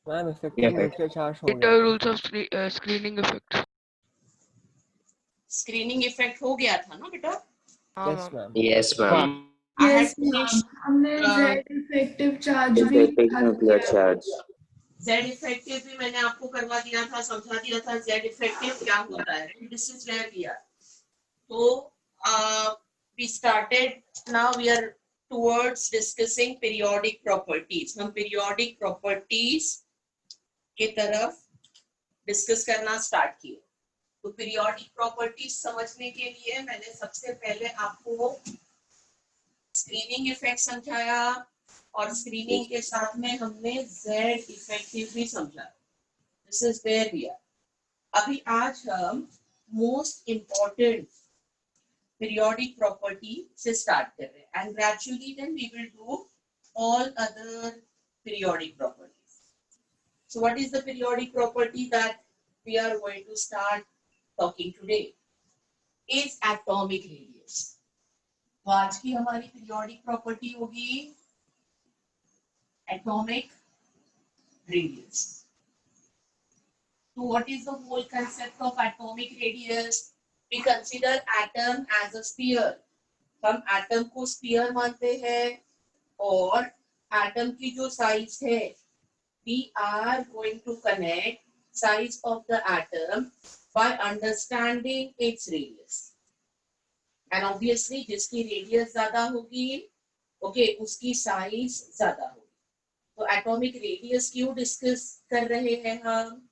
Ma'am effective nuclear charge हो Later गया। rules of screening effects. Screening effect हो गया था ना बेटा? हाँ yes ma'am. Ma'am. Yes, ma'am. I had yes ma'am, finished हमने Z इफेक्टिव चार्ज भी Effective nuclear charge. Z effective भी मैंने आपको करवा दिया था, समझा दिया था Z इफेक्टिव क्या होता है। This is where we are. तो we started, now we are towards discussing periodic properties. हम periodic properties के तरफ डिस्कस करना स्टार्ट किए। तो periodic properties समझने के लिए मैंने सबसे पहले आपको स्क्रीनिंग इफेक्ट समझाया और स्क्रीनिंग के साथ में हमने Z इफेक्टिव भी समझा। This is where we are. अभी आज हम मोस्ट इम्पोर्टेंट periodic property से start कर रहे हैं and gradually then we will do all other periodic properties. So what is the periodic property that we are going to start talking today? Is atomic radius. तो आज की हमारी periodic property होगी atomic radius. So what is the whole concept of atomic radius? We consider atom as a sphere. हम atom को sphere मानते हैं और एटम की जो साइज है we are going to connect size of the atom by understanding its radius. And obviously जिसकी radius ज्यादा होगी उसकी साइज ज्यादा होगी। तो एटॉमिक रेडियस क्यों डिस्कस कर रहे हैं हम?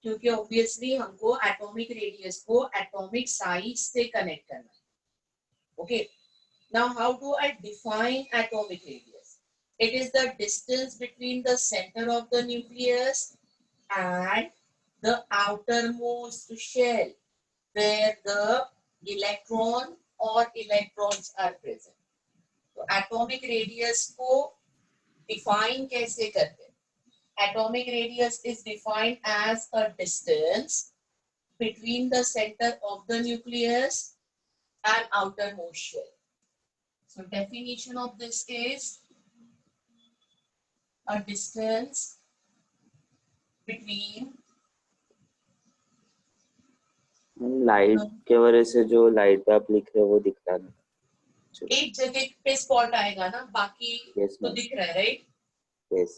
क्योंकि ऑब्वियसली हमको एटॉमिक रेडियस को एटॉमिक साइज से कनेक्ट करना है। Okay, now how do I define atomic radius? It is the distance between the centre of the nucleus and the outermost shell where the electron or electrons are present. तो atomic radius को define कैसे करते हैं? Atomic radius is defined as a distance between the center of the nucleus and outermost shell. So definition of this is a distance between light के वजह से जो light आप लिख रहे हो वो दिख रहा है। एक जगह पे स्पॉट आएगा ना, बाकी Yes, तो ma'am. दिख रहा है, राइट? Yes.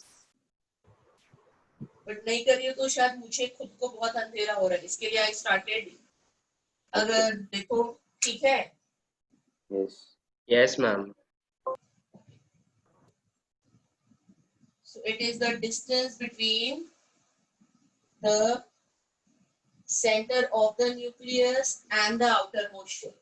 बट नहीं करिए तो शायद मुझे खुद को बहुत अंधेरा हो रहा है, इसके लिए आई स्टार्टेड। अगर देखो ठीक है। Yes. Yes, ma'am. So it is the distance between the center of the nucleus and the outermost shell.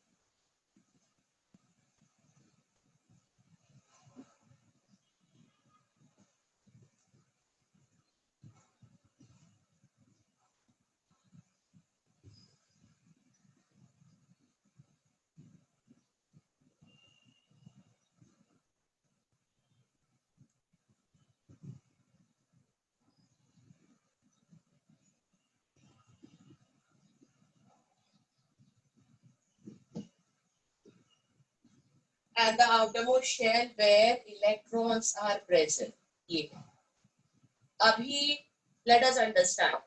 And the outermost shell where electrons are present. ये अभी let us understand.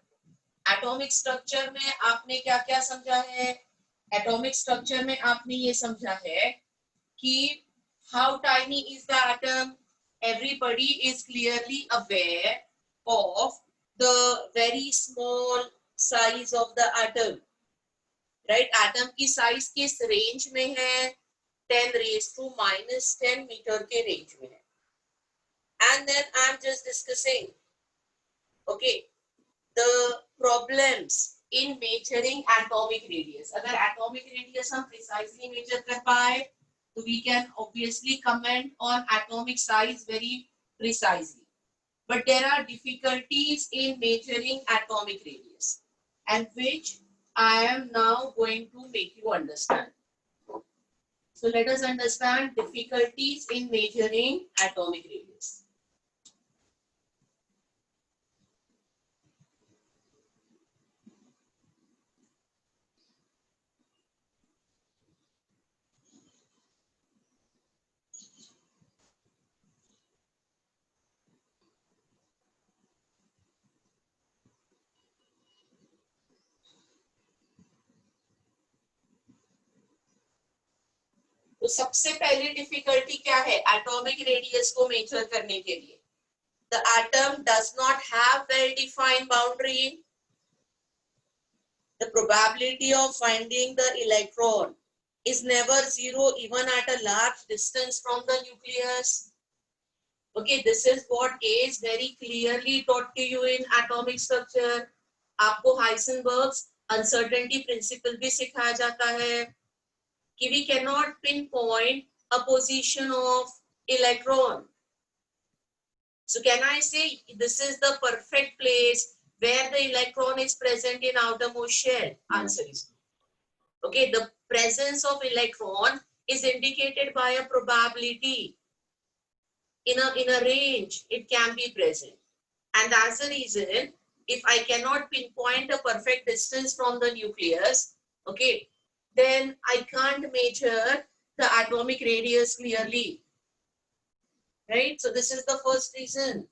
Atomic structure में आपने क्या क्या समझा है? Atomic structure में आपने ये समझा है कि how tiny is the atom? Everybody is clearly aware of the very small size of the atom. Right? Atom की size किस range में है? 10 raised to minus 10 meter के range में है। And then I'm just discussing, okay, the problems in measuring atomic radius. अगर atomic radius हम precisely measure कर पाए, तो we can obviously comment on atomic size very precisely. But there are difficulties in measuring atomic radius, and which I am now going to make you understand. So let us understand difficulties in measuring atomic radius. तो सबसे पहली difficulty क्या है atomic radius को major करने के लिए? The atom does not have well-defined boundary. The probability of finding the electron is never zero even at a large distance from the nucleus. Okay, this is what is very clearly taught to you in atomic structure. आपको Heisenberg's uncertainty principle भी सिखाया जाता है कि we cannot pinpoint a position of electron. So can I say this is the perfect place where the electron is present in outermost shell? Answer is no. Okay, the presence of electron is indicated by a probability. In a range, it can be present. And as a reason, if I cannot pinpoint a perfect distance from the nucleus, okay, then I can't measure the atomic radius clearly. Right? So this is the first reason.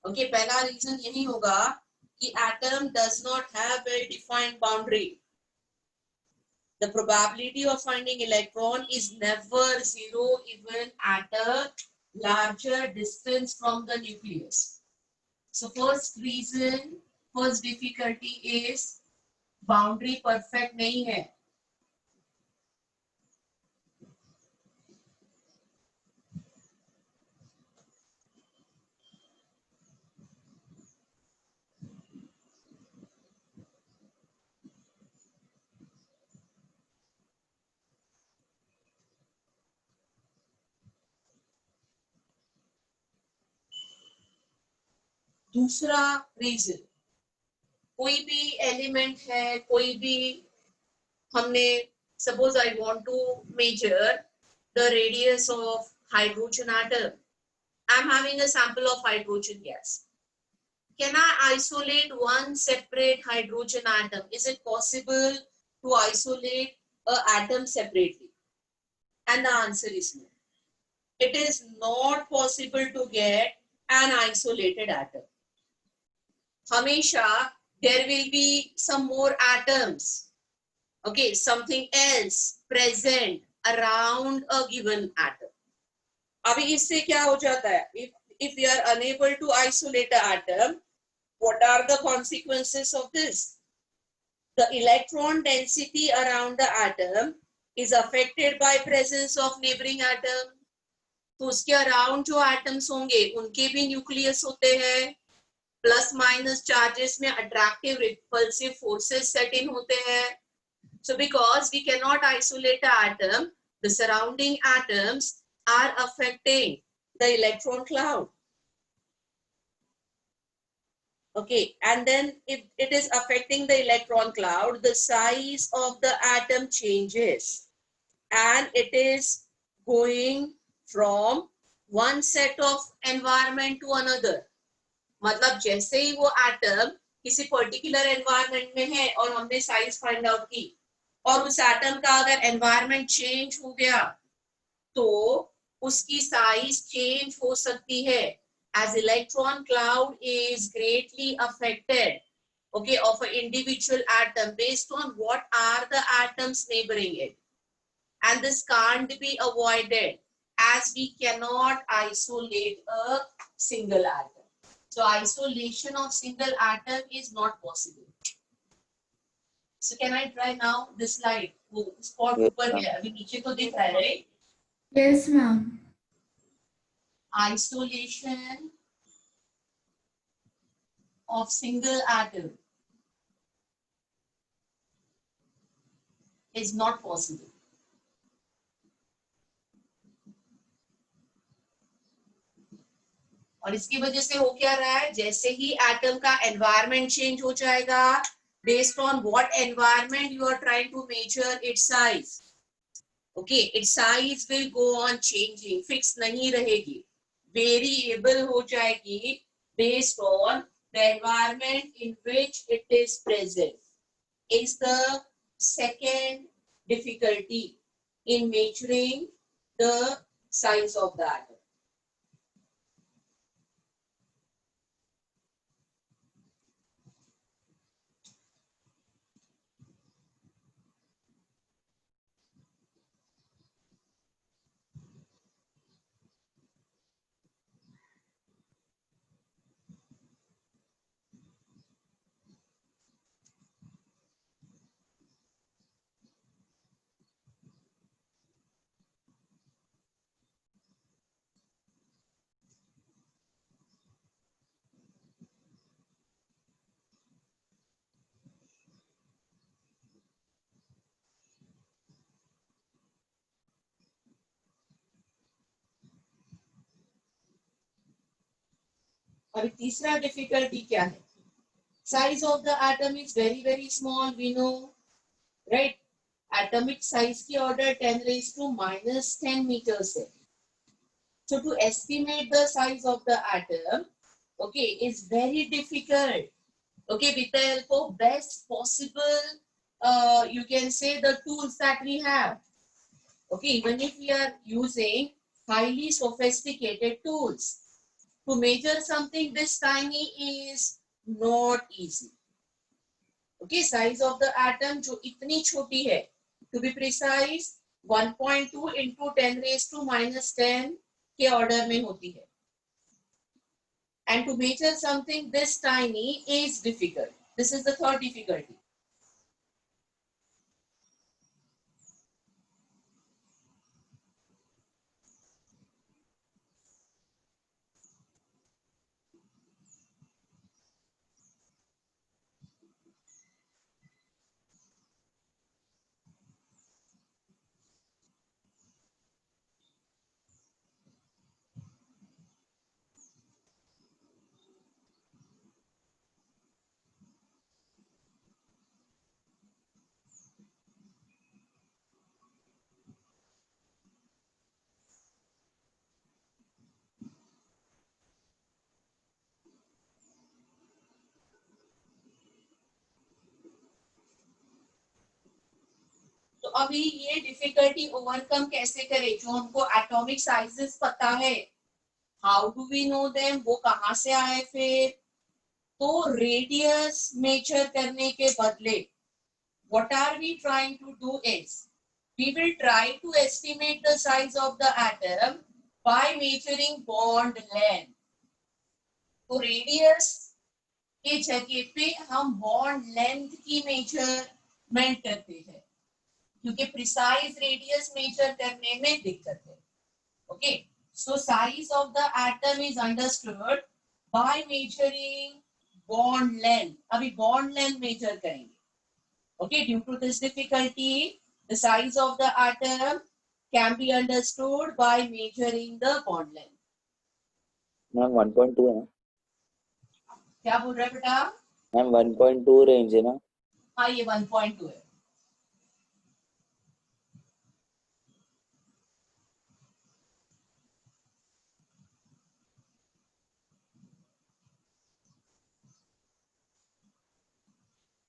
Okay, पहला reason यही होगा कि atom does not have a defined boundary. The probability of finding electron is never zero even at a larger distance from the nucleus. So first reason, first difficulty is boundary perfect नहीं है. दूसरा reason, कोई भी element है, कोई भी हमने suppose I want to measure the radius of hydrogen atom. I am having a sample of hydrogen gas. Can I isolate one separate hydrogen atom? Is it possible to isolate an atom separately? And the answer is no. It is not possible to get an isolated atom. Hamesha there will be some more atoms, okay, something else present around a given atom. अभी इससे क्या हो जाता है? If we are unable to isolate an atom, what are the consequences of this? The electron density around the atom is affected by presence of neighboring atom. तो उसके around जो atoms होंगे उनके भी न्यूक्लियस होते हैं. प्लस माइनस चार्जेस में attractive repulsive forces set इन होते हैं. So because we cannot isolate an atom, the surrounding atoms are affecting the electron cloud. Okay, and then if it is affecting the electron cloud, the size of the atom changes and it is going from one set of environment to another. मतलब जैसे ही वो atom किसी particular environment में है और हमने size find out की और उस एटम का अगर एनवायरनमेंट चेंज हो गया तो उसकी साइज चेंज हो सकती है. As electron cloud is greatly affected, okay, of an individual atom based on what are the atoms neighboring it, and this can't be avoided as we cannot isolate a single atom. So isolation of single atom is not possible. So can I try now this slide? वो spot ऊपर है, अभी नीचे तो दिख रहा है, right? Yes, ma'am. Isolation of single atom is not possible. और इसकी वजह से हो क्या रहा है? जैसे ही एटम का एनवायरनमेंट चेंज हो जाएगा, based on what environment you are trying to measure its size, okay, its size will go on changing, fix नहीं रहेगी, variable हो जाएगी based on the environment in which it is present. Is the second difficulty in measuring the size of the atom. अभी तीसरा difficulty क्या है? Size of the atom is very very small, we know, right? Atomic size की ऑर्डर 10⁻⁻10 meters है. So to estimate the size of the atom, okay, is very difficult. Okay, with the help of best possible, you can say the tools that we have. Okay, even if we are using highly sophisticated tools, to measure something this tiny is not easy. Okay, size of the atom जो इतनी छोटी है, to be precise 1.2 into 10⁻⁻10 के order में होती है. And to measure something this tiny is difficult. This is the third difficulty. तो अभी ये डिफिकल्टी ओवरकम कैसे करें? जो हमको एटॉमिक साइजेस पता है, how do we know them, वो कहाँ से आए? फिर तो रेडियस मेजर करने के बदले what are we trying to do is we will try to estimate the size of the atom by measuring bond length. तो रेडियस के जगह पे हम बॉन्ड लेंथ की मेजरमेंट करते हैं, क्योंकि प्रिसाइज रेडियस मेजर करने में दिक्कत है. Okay, so size of the atom is understood by measuring bond length. अभी बॉन्ड लेंथ मेजर करेंगे. Okay, due to this difficulty the size of the atom can be understood by measuring the bond length. Ma'am 1.2 है ना? क्या बोल रहे हैं बेटा? Ma'am 1.2 range है ना? हाँ, ये 1.2 है.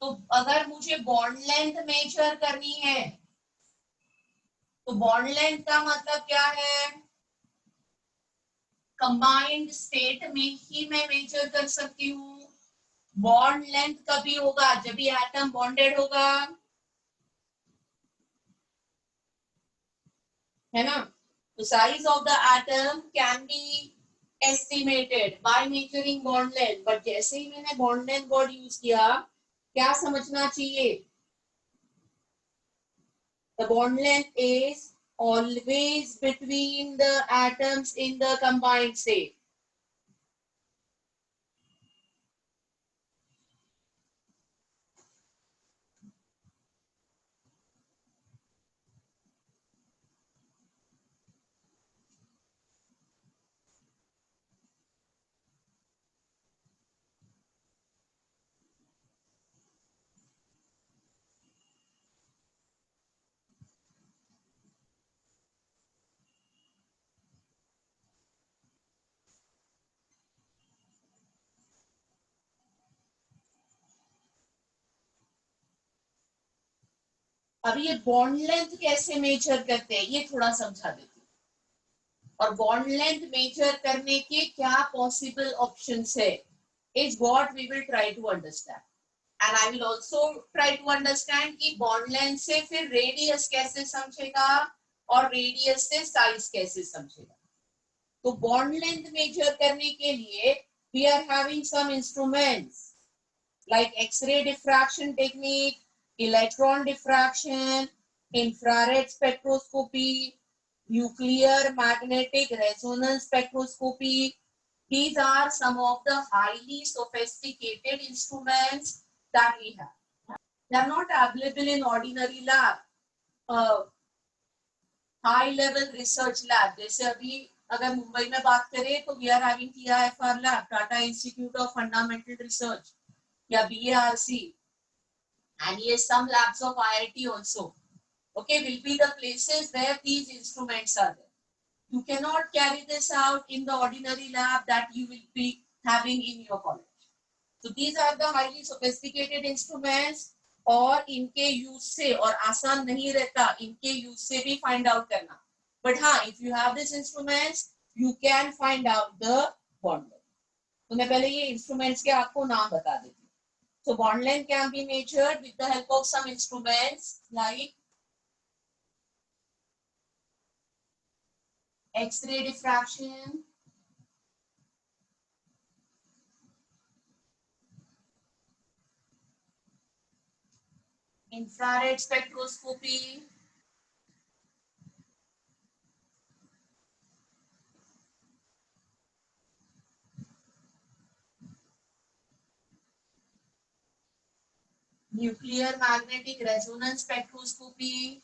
तो अगर मुझे बॉन्ड लेंथ मेजर करनी है, तो बॉन्ड लेंथ का मतलब क्या है? कंबाइंड स्टेट में ही मैं मेजर कर सकती हूँ. बॉन्ड लेंथ कभी होगा जब भी एटम बॉन्डेड होगा, है ना? तो size of the atom can B estimated by measuring bond length. But जैसे ही मैंने बॉन्ड लेंथ वर्ड यूज किया, क्या समझना चाहिए? The bond length is always between the atoms in the combined state. अभी ये बॉन्ड लेंथ कैसे मेजर करते हैं ये थोड़ा समझा देती हूँ. और बॉन्ड लेंथ मेजर करने के क्या पॉसिबल ऑप्शंस है is what we will try to understand. And I will also try to understand कि बॉन्ड लेंथ से फिर रेडियस कैसे समझेगा और रेडियस से साइज कैसे समझेगा. तो बॉन्ड लेंथ मेजर करने के लिए we are having some instruments like X-ray diffraction technique, electron diffraction, infrared spectroscopy, nuclear magnetic resonance spectroscopy. These are some of the highly sophisticated instruments that we have. They are not available in ordinary lab, high level research lab. जैसे अभी अगर मुंबई में बात करें तो we are having TIFR lab, Tata Institute of Fundamental Research, या BARC, and yes, some labs of IIT also. Okay, will be the places where these instruments are there. You cannot carry this out in the ordinary lab that you will be having in your college. So these are the highly sophisticated instruments, और इनके use से, और आसान नहीं रहता इनके use से भी फाइंड आउट करना, बट हाँ, if you have this instruments you can find out the bond length. तो मैं पहले ये इंस्ट्रूमेंट्स के आपको नाम बता देती हूँ. So bond length can be measured with the help of some instruments like X-ray diffraction, infrared spectroscopy, nuclear magnetic resonance spectroscopy,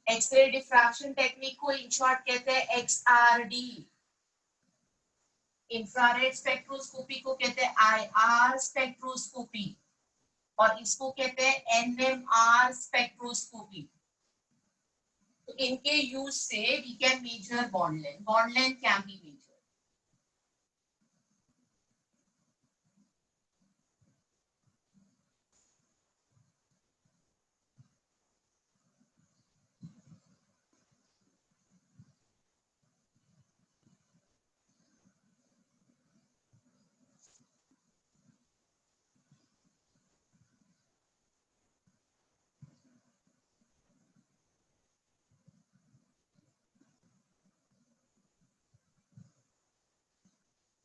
x-ray diffraction technique को इन शॉर्ट कहते हैं XRD, इंफ्रारेड स्पेक्ट्रोस्कोपी को कहते हैं IR स्पेक्ट्रोस्कोपी, और इसको कहते हैं NMR स्पेक्ट्रोस्कोपी. तो इनके यूज से we can measure bond length. Bond length can be measured.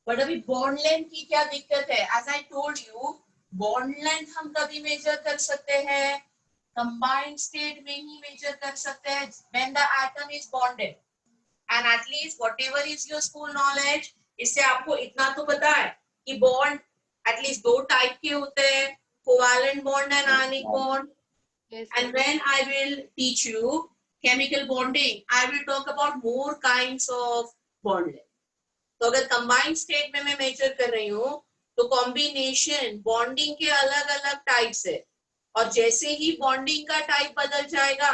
But अभी बॉन्ड लेंथ की क्या दिक्कत है? As I told you, bond length हम कभी मेजर कर सकते हैं, कंबाइंड स्टेट में ही मेजर कर सकते हैं, when the atom is bonded. And at least whatever is your school knowledge, इससे आपको इतना तो पता है कि बॉन्ड एटलीस्ट दो टाइप के होते हैं, covalent bond and ionic bond. And when I will teach you chemical bonding, I will talk about more kinds of bond length. तो अगर कंबाइंड स्टेट में मैं मेजर कर रही हूँ तो कॉम्बिनेशन बॉन्डिंग के अलग अलग टाइप्स है, और जैसे ही बॉन्डिंग का टाइप बदल जाएगा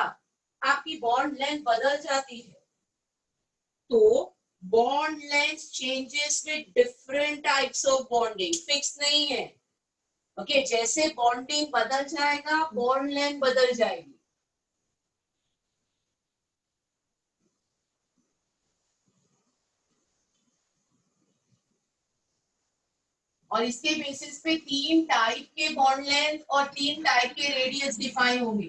आपकी बॉन्ड लेंथ बदल जाती है. तो bond length changes with different types of bonding, fix नहीं है. ओके, जैसे बॉन्डिंग बदल जाएगा बॉन्ड लेंथ बदल जाएगी. और इसके बेसिस पे 3 टाइप के बॉन्ड लेंथ और 3 टाइप के रेडियस डिफाइन होंगे.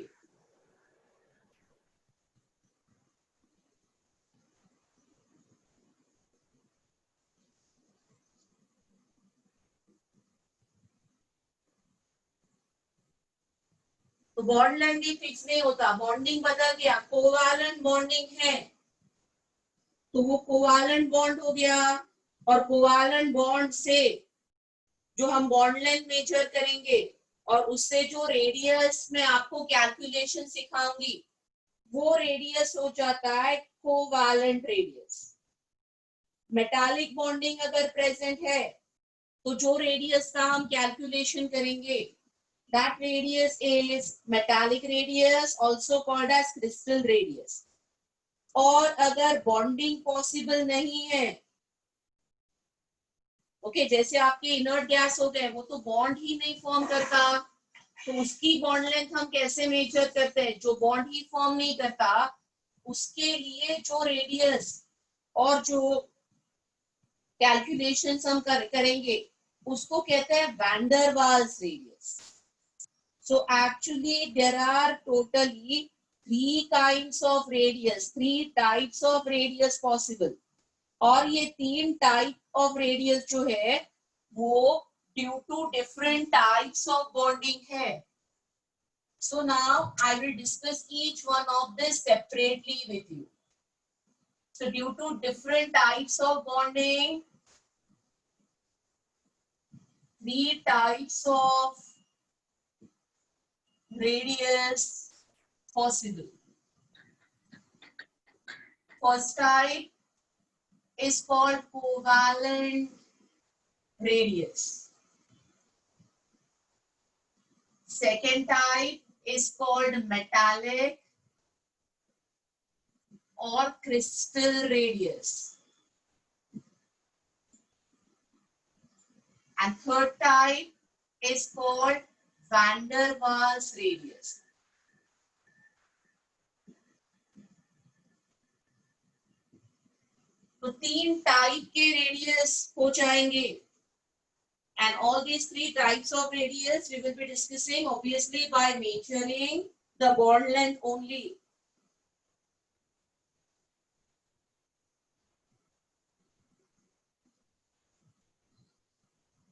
तो बॉन्ड लेंथ भी फिक्स नहीं होता, बॉन्डिंग बदल गया. कोवैलेंट बॉन्डिंग है तो वो कोवैलेंट बॉन्ड हो गया, और कोवैलेंट बॉन्ड से जो हम बॉन्ड लेंथ मेजर करेंगे और उससे जो रेडियस में आपको कैलकुलेशन सिखाऊंगी वो रेडियस हो जाता है कोवैलेंट रेडियस. मेटालिक बॉन्डिंग अगर प्रेजेंट है तो जो रेडियस का हम कैलकुलेशन करेंगे that radius is metallic radius, also called as crystal radius. और अगर बॉन्डिंग पॉसिबल नहीं है, ओके, जैसे आपके इनर्ट गैस हो गए, वो तो बॉन्ड ही नहीं फॉर्म करता, तो उसकी बॉन्ड लेंथ हम कैसे मेजर करते हैं? जो बॉन्ड ही फॉर्म नहीं करता उसके लिए जो रेडियस और जो कैलकुलेशंस हम करेंगे उसको कहते हैं van der Waals radius. So actually there are totally 3 kinds of radius, 3 types of radius possible. और ये 3 टाइप ऑफ रेडियस जो है वो due to different types of bonding है. So now I will discuss each one of this separately with you. So due to different types of bonding, 3 types of radius possible. First type is called covalent radius. Second type is called metallic or crystal radius. And third type is called van der Waals radius. तो 3 type के radius हो जाएंगे. And all these 3 types of radius we will be discussing obviously by measuring the bond length only.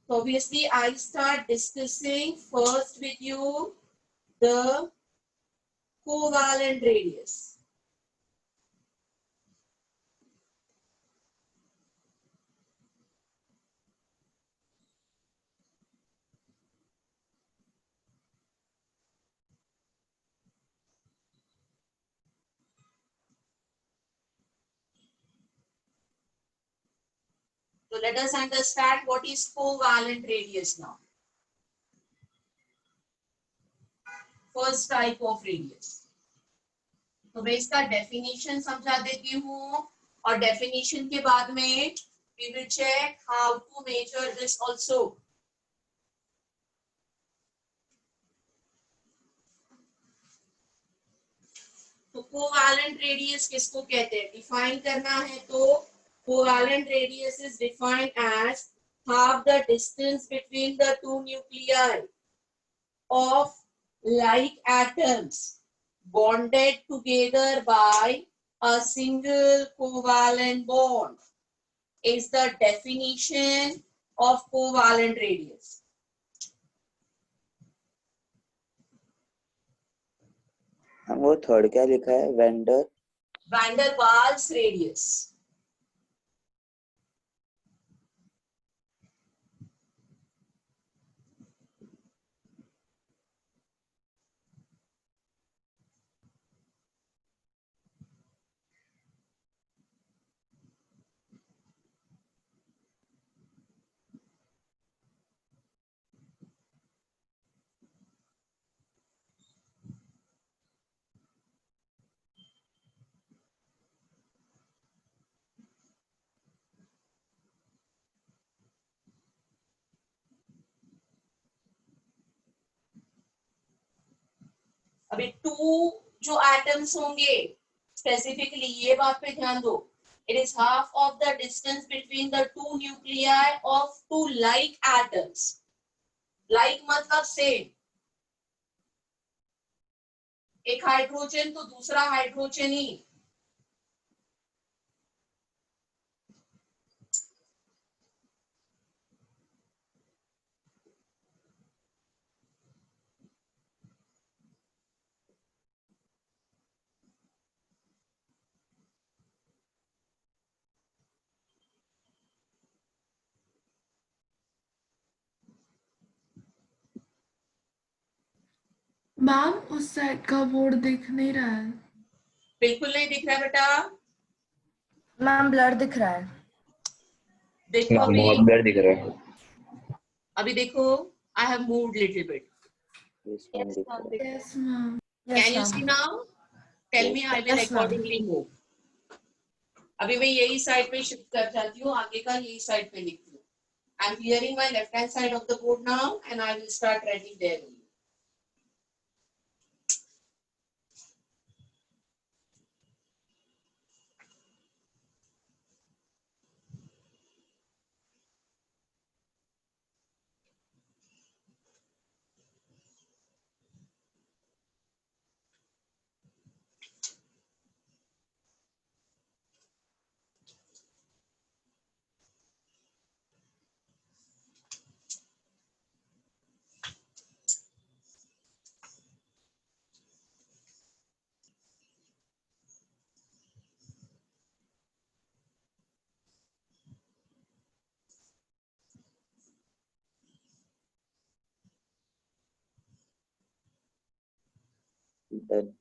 So obviously I start discussing first with you the covalent radius. So let us understand what is covalent radius now. First type of radius. तो मैं इसका definition समझा देती हूँ और definition के बाद में we will check how to measure this also. तो कोवैलेंट रेडियस किसको कहते हैं? डिफाइन करना है तो covalent radius is defined as half the distance between the 2 nuclei of like atoms bonded together by a single covalent bond is the definition of covalent radius. वो third क्या लिखा है? Van der Waals radius. अभी 2 जो atoms होंगे specifically ये बात पे ध्यान दो. It is half of the distance between the 2 nuclei of 2 like atoms. Like मतलब same. एक हाइड्रोजन तो दूसरा हाइड्रोजन ही. मैम उस साइड का बोर्ड दिख नहीं रहा है. बिल्कुल नहीं दिख रहा है बेटा. मैम ब्लर दिख रहा है. देखो बहुत अभी ब्लर दिख रहा है. अभी देखो. I have moved little bit. Yes, ma'am. Can you see now? Tell me, I will Yes, ma'am. accordingly move. अभी मैं यही साइड पे शिफ्ट कर जाती हूँ. आगे का यही साइड पे लिखती हूँ. I'm clearing my left hand side of the board now and I will start writing there. Done.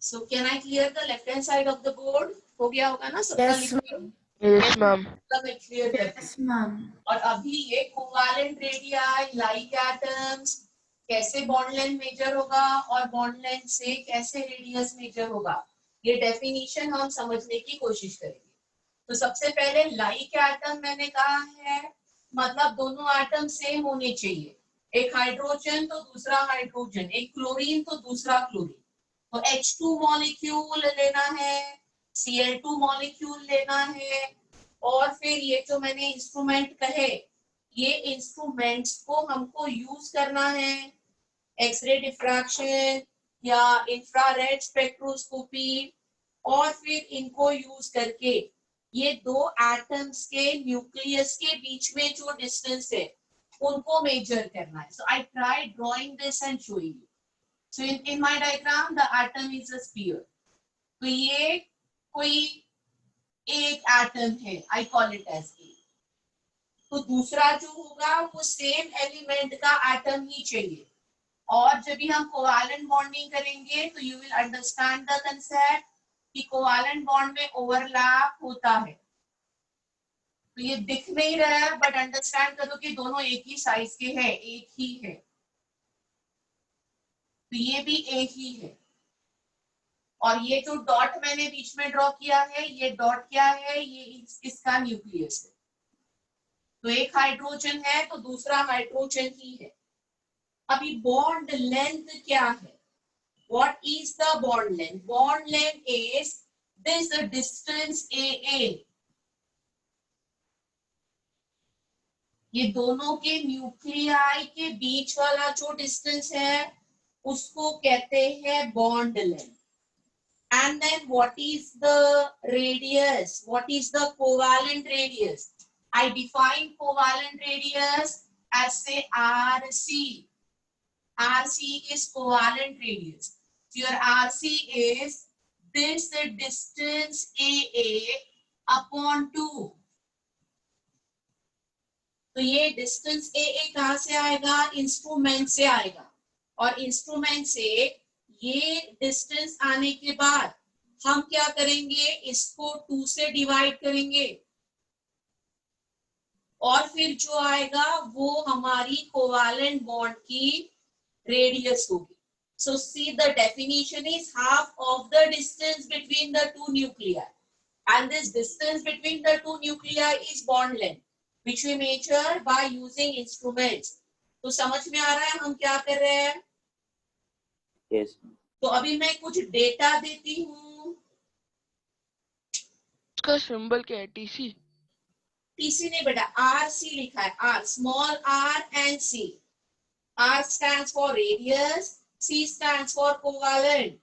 So can I clear the left hand side of the board? हो गया होगा ना सबका Yes, लिख के? ma'am. Yes, ma'am. सब मैं clear करती हूँ। Yes, ma'am. और अभी ये कोवालेंट रेडियाई लाइक एटम्स कैसे बॉन्ड लेंथ मेजर होगा और बॉन्ड लेंथ से कैसे रेडियस मेजर होगा, ये डेफिनेशन हम समझने की कोशिश करेंगे। तो सबसे पहले लाइक एटम मैंने कहा है मतलब दोनों एटम सेम होने चाहिए, एक हाइड्रोजन तो दूसरा हाइड्रोजन, एक क्लोरीन तो दूसरा क्लोरीन। तो H2 मॉलिक्यूल लेना है, Cl2 मॉलिक्यूल लेना है, और फिर ये जो मैंने इंस्ट्रूमेंट कहे ये इंस्ट्रूमेंट्स को हमको यूज करना है, एक्सरे डिफ्रैक्शन या इंफ्रारेड स्पेक्ट्रोस्कोपी, और फिर इनको यूज करके ये दो एटम्स के न्यूक्लियस के बीच में जो डिस्टेंस है उनको मेजर करना है। So I try drawing this and showing you. So in my diagram the atom is a sphere. तो ये कोई एक एटम है, I call it as A। तो दूसरा जो होगा वो सेम एलिमेंट का एटम ही चाहिए, और जब भी हम कोवैलेंट बॉन्डिंग करेंगे तो you will understand the concept कि कोवैलेंट बॉन्ड में ओवरलैप होता है। तो ये दिख नहीं रहा है बट अंडरस्टैंड करो कि दोनों एक ही साइज के हैं, एक ही है। तो ये भी एक ही है, और ये जो डॉट मैंने बीच में ड्रॉ किया है ये डॉट क्या है, ये इसका न्यूक्लियस है। तो एक हाइड्रोजन है तो दूसरा हाइड्रोजन ही है। अभी बॉन्ड लेंथ क्या है, what is the bond length? Bond length is this distance AA। ये दोनों के न्यूक्लियाई के बीच वाला जो डिस्टेंस है उसको कहते हैं bond length. And then what is the radius? What is the covalent radius? I define covalent radius as say RC. RC is covalent radius. Your RC is this distance AA upon 2. तो ये distance AA कहाँ से आएगा? Instrument से आएगा, और instrument से ये डिस्टेंस आने के बाद हम क्या करेंगे, इसको 2 से डिवाइड करेंगे, और फिर जो आएगा वो हमारी कोवैलेंट बॉन्ड की रेडियस होगी। So see the definition is half of the distance between the two nuclei, and this distance between the two nuclei is bond length which we measure by using instruments। तो समझ में आ रहा है हम क्या कर रहे हैं? Yes. तो अभी मैं कुछ डेटा देती हूँ। उसका सिंबल क्या है? TC? TC नहीं बेटा, RC लिखा है, R, small r and C। R stands for radius, C stands for covalent।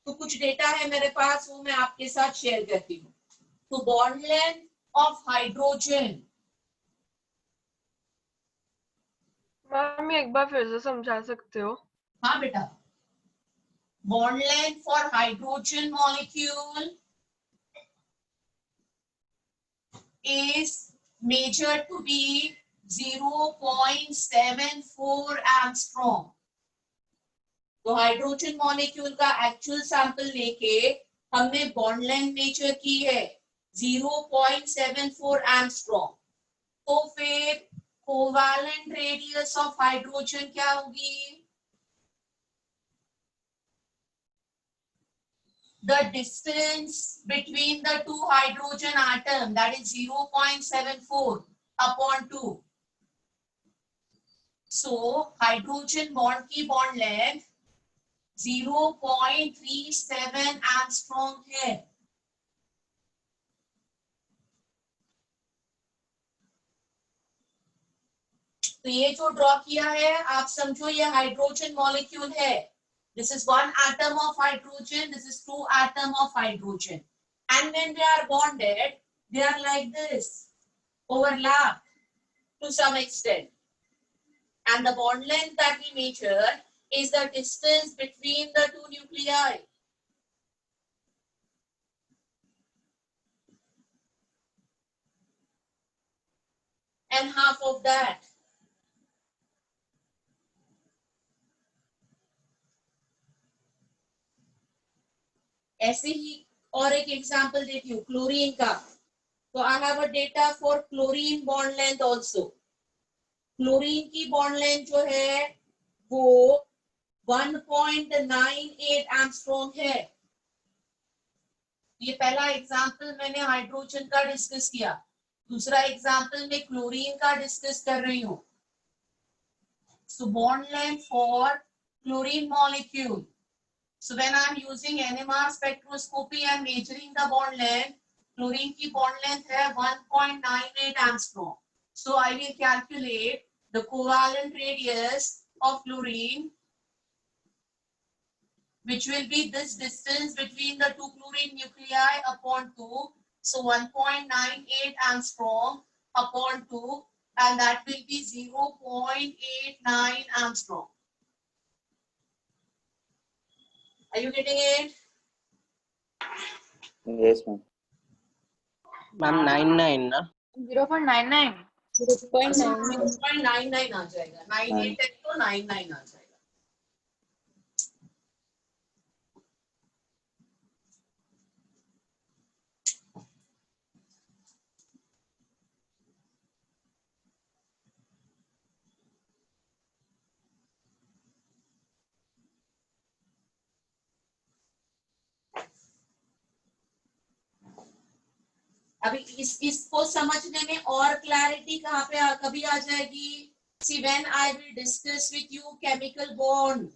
तो कुछ डेटा है मेरे पास, वो मैं आपके साथ शेयर करती हूँ। तो bond length of hydrogen, ma'am एक बार फिर से समझा सकते हो? हाँ बेटा, bond length for hydrogen molecule is measured to be 0.74 angstrom। तो हाइड्रोजन मॉलिक्यूल का एक्चुअल सैंपल लेके हमने बॉन्ड लेंथ मेजर की है 0.74 एंगस्ट्रॉम। तो फिर कोवैलेंट रेडियस ऑफ हाइड्रोजन क्या होगी? The distance between the two hydrogen atom, that is 0.74 upon 2. So hydrogen bond की bond length 0.37 एंगस्ट्रॉम है. तो ये जो ड्रॉ किया है आप समझो ये हाइड्रोजन मॉलिक्यूल है. This is one atom of hydrogen, this is two atom of hydrogen, and when they are bonded they are like this, overlap to some extent, and the bond length that we measure is the distance between the two nuclei. And half of that. ऐसे ही और एक example देती हूँ chlorine का. तो I have a data for chlorine bond length also. Chlorine की bond length जो है वो 1.98 एंगस्ट्रॉम है. ये पहला एग्जांपल मैंने हाइड्रोजन का डिस्कस किया. दूसरा एग्जांपल में क्लोरीन का डिस्कस कर रही हूँ. So bond length for chlorine molecule. So when I am using NMR spectroscopy and measuring the bond length, chlorine की bond length है 1.98 angstrom. So I will calculate the covalent radius of chlorine, which will be this distance between the two chlorine nuclei upon 2. So 1.98 angstrom upon 2, and that will be 0.89 angstrom. Are you getting it? Yes, ma'am. Ma'am 99 ना 0.99 0.99 आ जाएगा. 98 है तो 99 आ जाएगा. अभी इसको समझने में और क्लैरिटी कहाँ पे कभी आ जाएगी? See, when I will discuss with you chemical bond.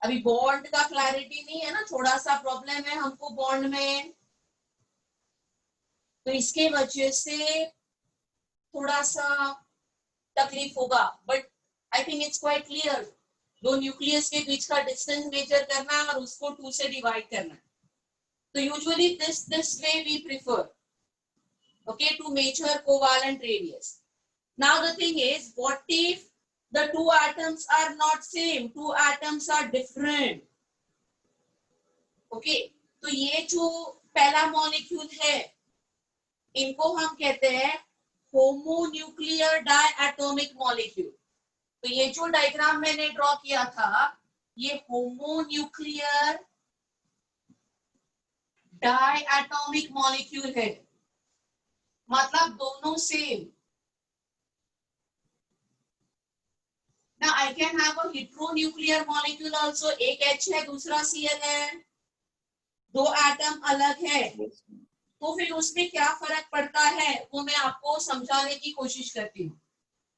अभी बॉन्ड का क्लैरिटी नहीं है ना, थोड़ा सा प्रॉब्लम है हमको बॉन्ड में, तो इसके वजह से थोड़ा सा तकलीफ होगा. But I think it's quite clear. दो न्यूक्लियस के बीच का डिस्टेंस मेजर करना है और उसको 2 से डिवाइड करना है. तो usually this way we prefer, okay, to measure covalent radius. Now the thing is, what if the two atoms are not same, two atoms are different? Okay, तो ये जो पहला मॉलिक्यूल है इनको हम कहते हैं होमोन्यूक्लियर डायएटॉमिक मॉलिक्यूल. तो ये जो डायग्राम मैंने ड्रॉ किया था ये होमोन्यूक्लियर डायएटॉमिक मॉलिक्यूल है, मतलब दोनों same. Now I can have a heteronuclear molecule also. एक H है दूसरा Cl है, दो एटम अलग है. तो फिर उसमें क्या फर्क पड़ता है वो मैं आपको समझाने की कोशिश करती हूँ.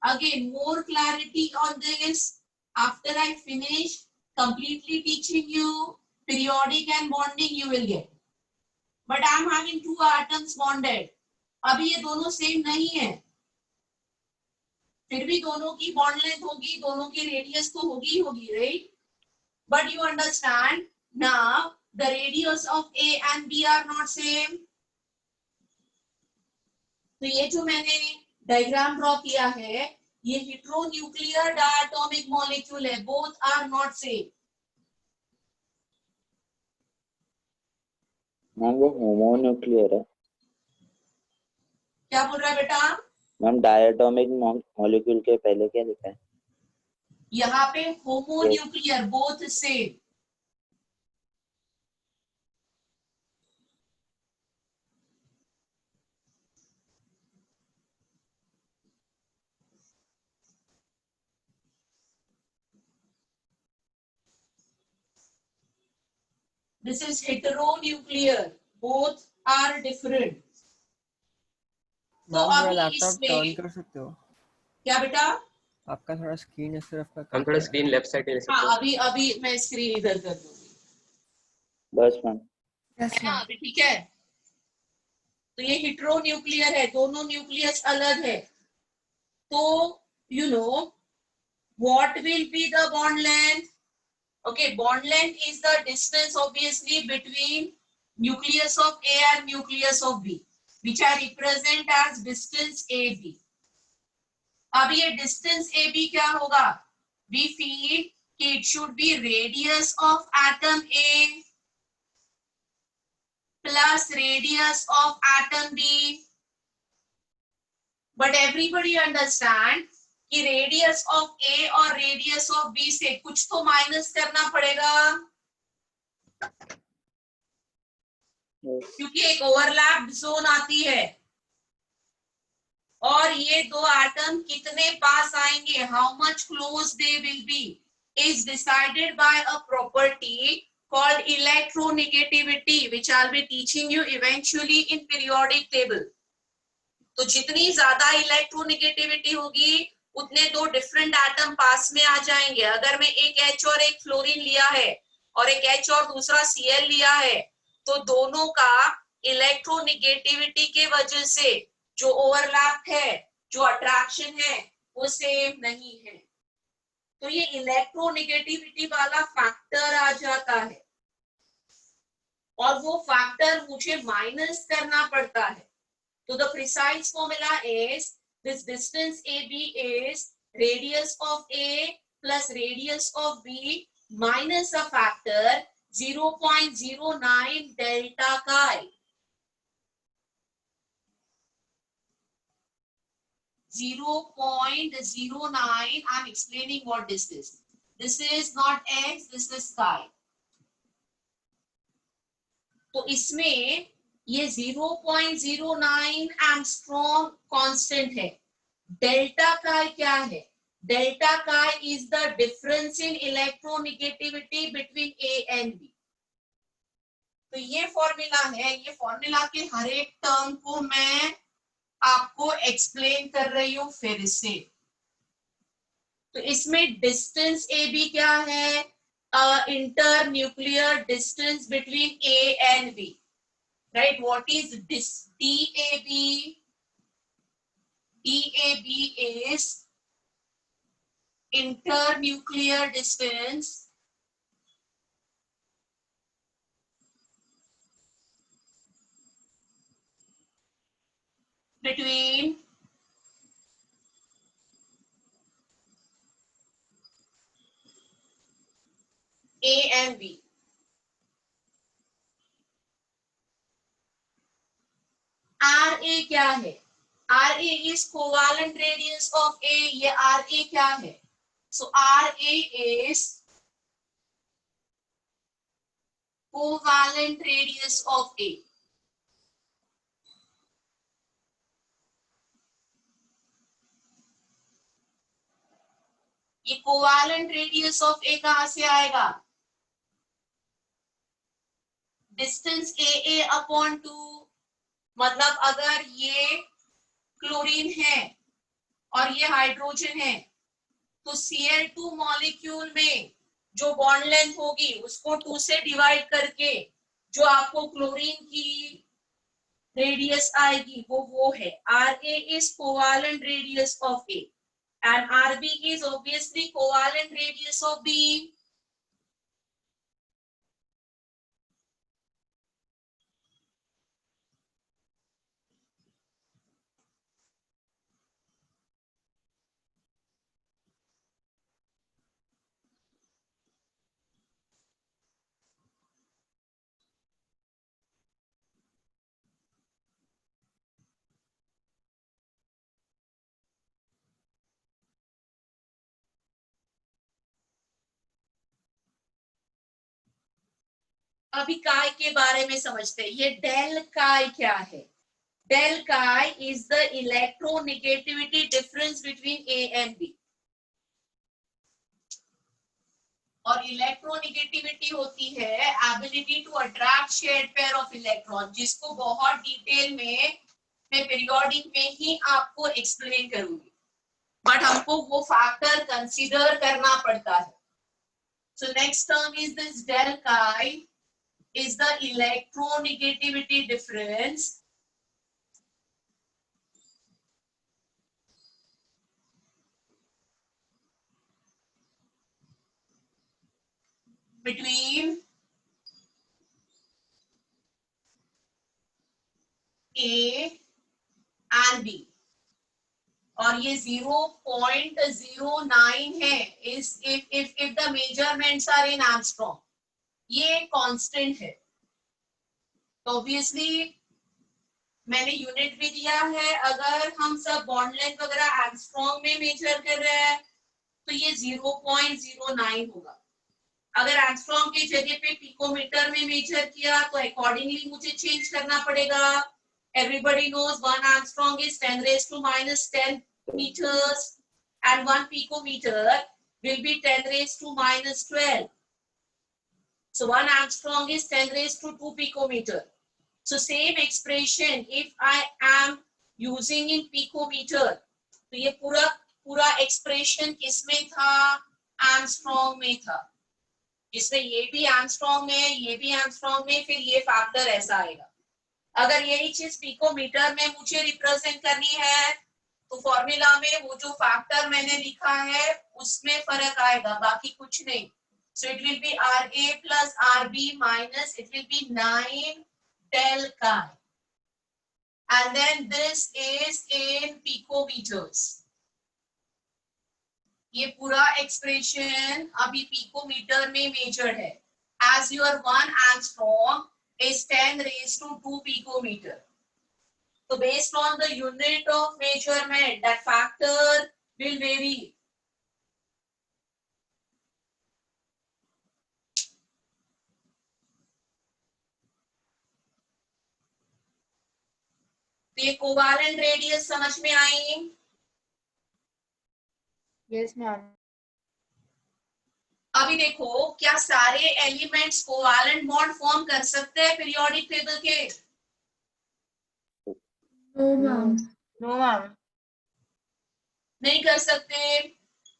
Again, more clarity on this after I finish completely teaching you periodic and bonding you will get. But I am having two atoms bonded. अभी ये दोनों सेम नहीं है, फिर भी दोनों की बॉन्ड लेंथ होगी, दोनों की रेडियस तो होगी, right? But you understand now the radius of A and B are not same. तो ये जो मैंने डायग्राम ड्रॉ किया है ये हेटेरोन्यूक्लियर डायटोमिक मॉलिक्यूल है, both are not same. Ma'am वो होमोन्यूक्लियर है. क्या बोल रहा है बेटा? मैम डायटोमिक मॉलिक्यूल के पहले क्या लिखा है? यहाँ पे homonuclear, both same. This is heteronuclear. Both are different. तो मैम थोड़ा अभी लैपटॉप टर्न इसमें कर सकते हो? क्या बेटा? आपका थोड़ा स्क्रीन इस तरफ का हम थोड़ा स्क्रीन लेफ्ट साइड ले सकते हाँ, हैं? अभी मैं स्क्रीन इधर कर दूंगी, बस मैम। Yes, है ना? ma'am. अभी ठीक है। तो ये हेटेरोन्यूक्लियर है, दोनों न्यूक्लियस अलग है। तो you know what will be the bond length? Okay, bond length is the distance obviously between nucleus of A and nucleus of B, which I represent as distance AB. अब ये distance AB क्या होगा? We feel कि it should be radius of atom A plus radius of atom B. But everybody understand कि radius of ए और radius of B से कुछ तो माइनस करना पड़ेगा, क्योंकि एक ओवरलैप जोन आती है। और ये दो एटम कितने पास आएंगे, how much close they will be, is decided by a property called electronegativity, which I'll be teaching you eventually in periodic table. तो जितनी ज्यादा इलेक्ट्रोनेगेटिविटी होगी उतने दो डिफरेंट एटम पास में आ जाएंगे। अगर मैं एक H और एक फ्लोरीन लिया है और एक H और दूसरा Cl लिया है, तो दोनों का इलेक्ट्रोनेगेटिविटी के वजह से जो ओवरलैप है, जो अट्रैक्शन है, वो सेम नहीं है। तो ये इलेक्ट्रोनेगेटिविटी वाला फैक्टर आ जाता है और वो फैक्टर मुझे माइनस करना पड़ता है। So the precise formula is this distance AB is radius of A plus radius of B minus a factor 0.09 delta chi. 0.09. I'm explaining what this is. This is not X, this is chi. तो इसमें ये 0.09 angstrom constant है। Delta काय क्या है? Delta chi is the difference in electronegativity between A and B. तो ये formula है, ये फॉर्मूला के हर एक टर्म को मैं आपको एक्सप्लेन कर रही हूं फिर से। तो इसमें डिस्टेंस ए बी क्या है? Internuclear distance between A and B. Right, what is this DAB? DAB is internuclear distance between A and B. RA क्या है? RA is covalent radius of A. ये RA क्या है? So RA is covalent radius of A. ये covalent radius of ए कहां से आएगा? Distance ए upon 2। मतलब अगर ये क्लोरीन है और ये हाइड्रोजन है, तो Cl2 मॉलिक्यूल में जो बॉन्ड लेंथ होगी उसको 2 से डिवाइड करके जो आपको क्लोरीन की रेडियस आएगी वो है RA is covalent radius of A and RB is obviously covalent radius of B. अभी काय के बारे में समझते हैं। ये डेल काय क्या है? Del chi is the electronegativity difference between A and B. और इलेक्ट्रोनेगेटिविटी होती है ability to attract shared pair of electron, जिसको बहुत डिटेल में मैं पीरियोडिक में ही आपको एक्सप्लेन करूंगी, बट हमको वो फैक्टर कंसीडर करना पड़ता है. So next term is this del chi is the electronegativity difference between A and B. और ये 0.09 है इस if the measurements are in Armstrong. ये कांस्टेंट है. तो ऑब्वियसली मैंने यूनिट भी दिया है. अगर हम सब बॉन्ड लेंथ वगैरह एंगस्ट्रॉम में मेजर कर रहे हैं तो ये 0.09 होगा. अगर एंगस्ट्रॉम की जगह पे पिकोमीटर में मेजर किया तो अकॉर्डिंगली मुझे चेंज करना पड़ेगा. Everybody knows 1 angstrom is 10 raised to minus 10 meters and 1 picometer will be 10 raised to minus 12. So 1 angstrom is 10 raised to 2 picometer. So same expression if I am using in picometer, तो ये पूरा expression किसमें था? Angstrom में था. इसमें ये भी एंगस्ट्रॉम में, ये भी एंगस्ट्रॉम में, फिर ये फैक्टर ऐसा आएगा. अगर यही चीज पिकोमीटर में मुझे रिप्रेजेंट करनी है तो फॉर्मूला में वो जो फैक्टर मैंने लिखा है उसमें फर्क आएगा, बाकी कुछ नहीं. So it will be RA plus RB minus it will be 9 del chi. And then this is in picometers. ये पूरा एक्सप्रेशन अभी पिकोमीटर में मेजर्ड है. As your 1 angstrom is 10 raised to 2 picometer. So based on the unit of measurement, that factor will vary. तो ये covalent radius समझ में आई? Yes ma'am. अभी देखो, क्या सारे एलिमेंट्स कोवालेंट बॉन्ड फॉर्म कर सकते हैं पीरियोडिक टेबल के? No ma'am. No ma'am. नहीं कर सकते.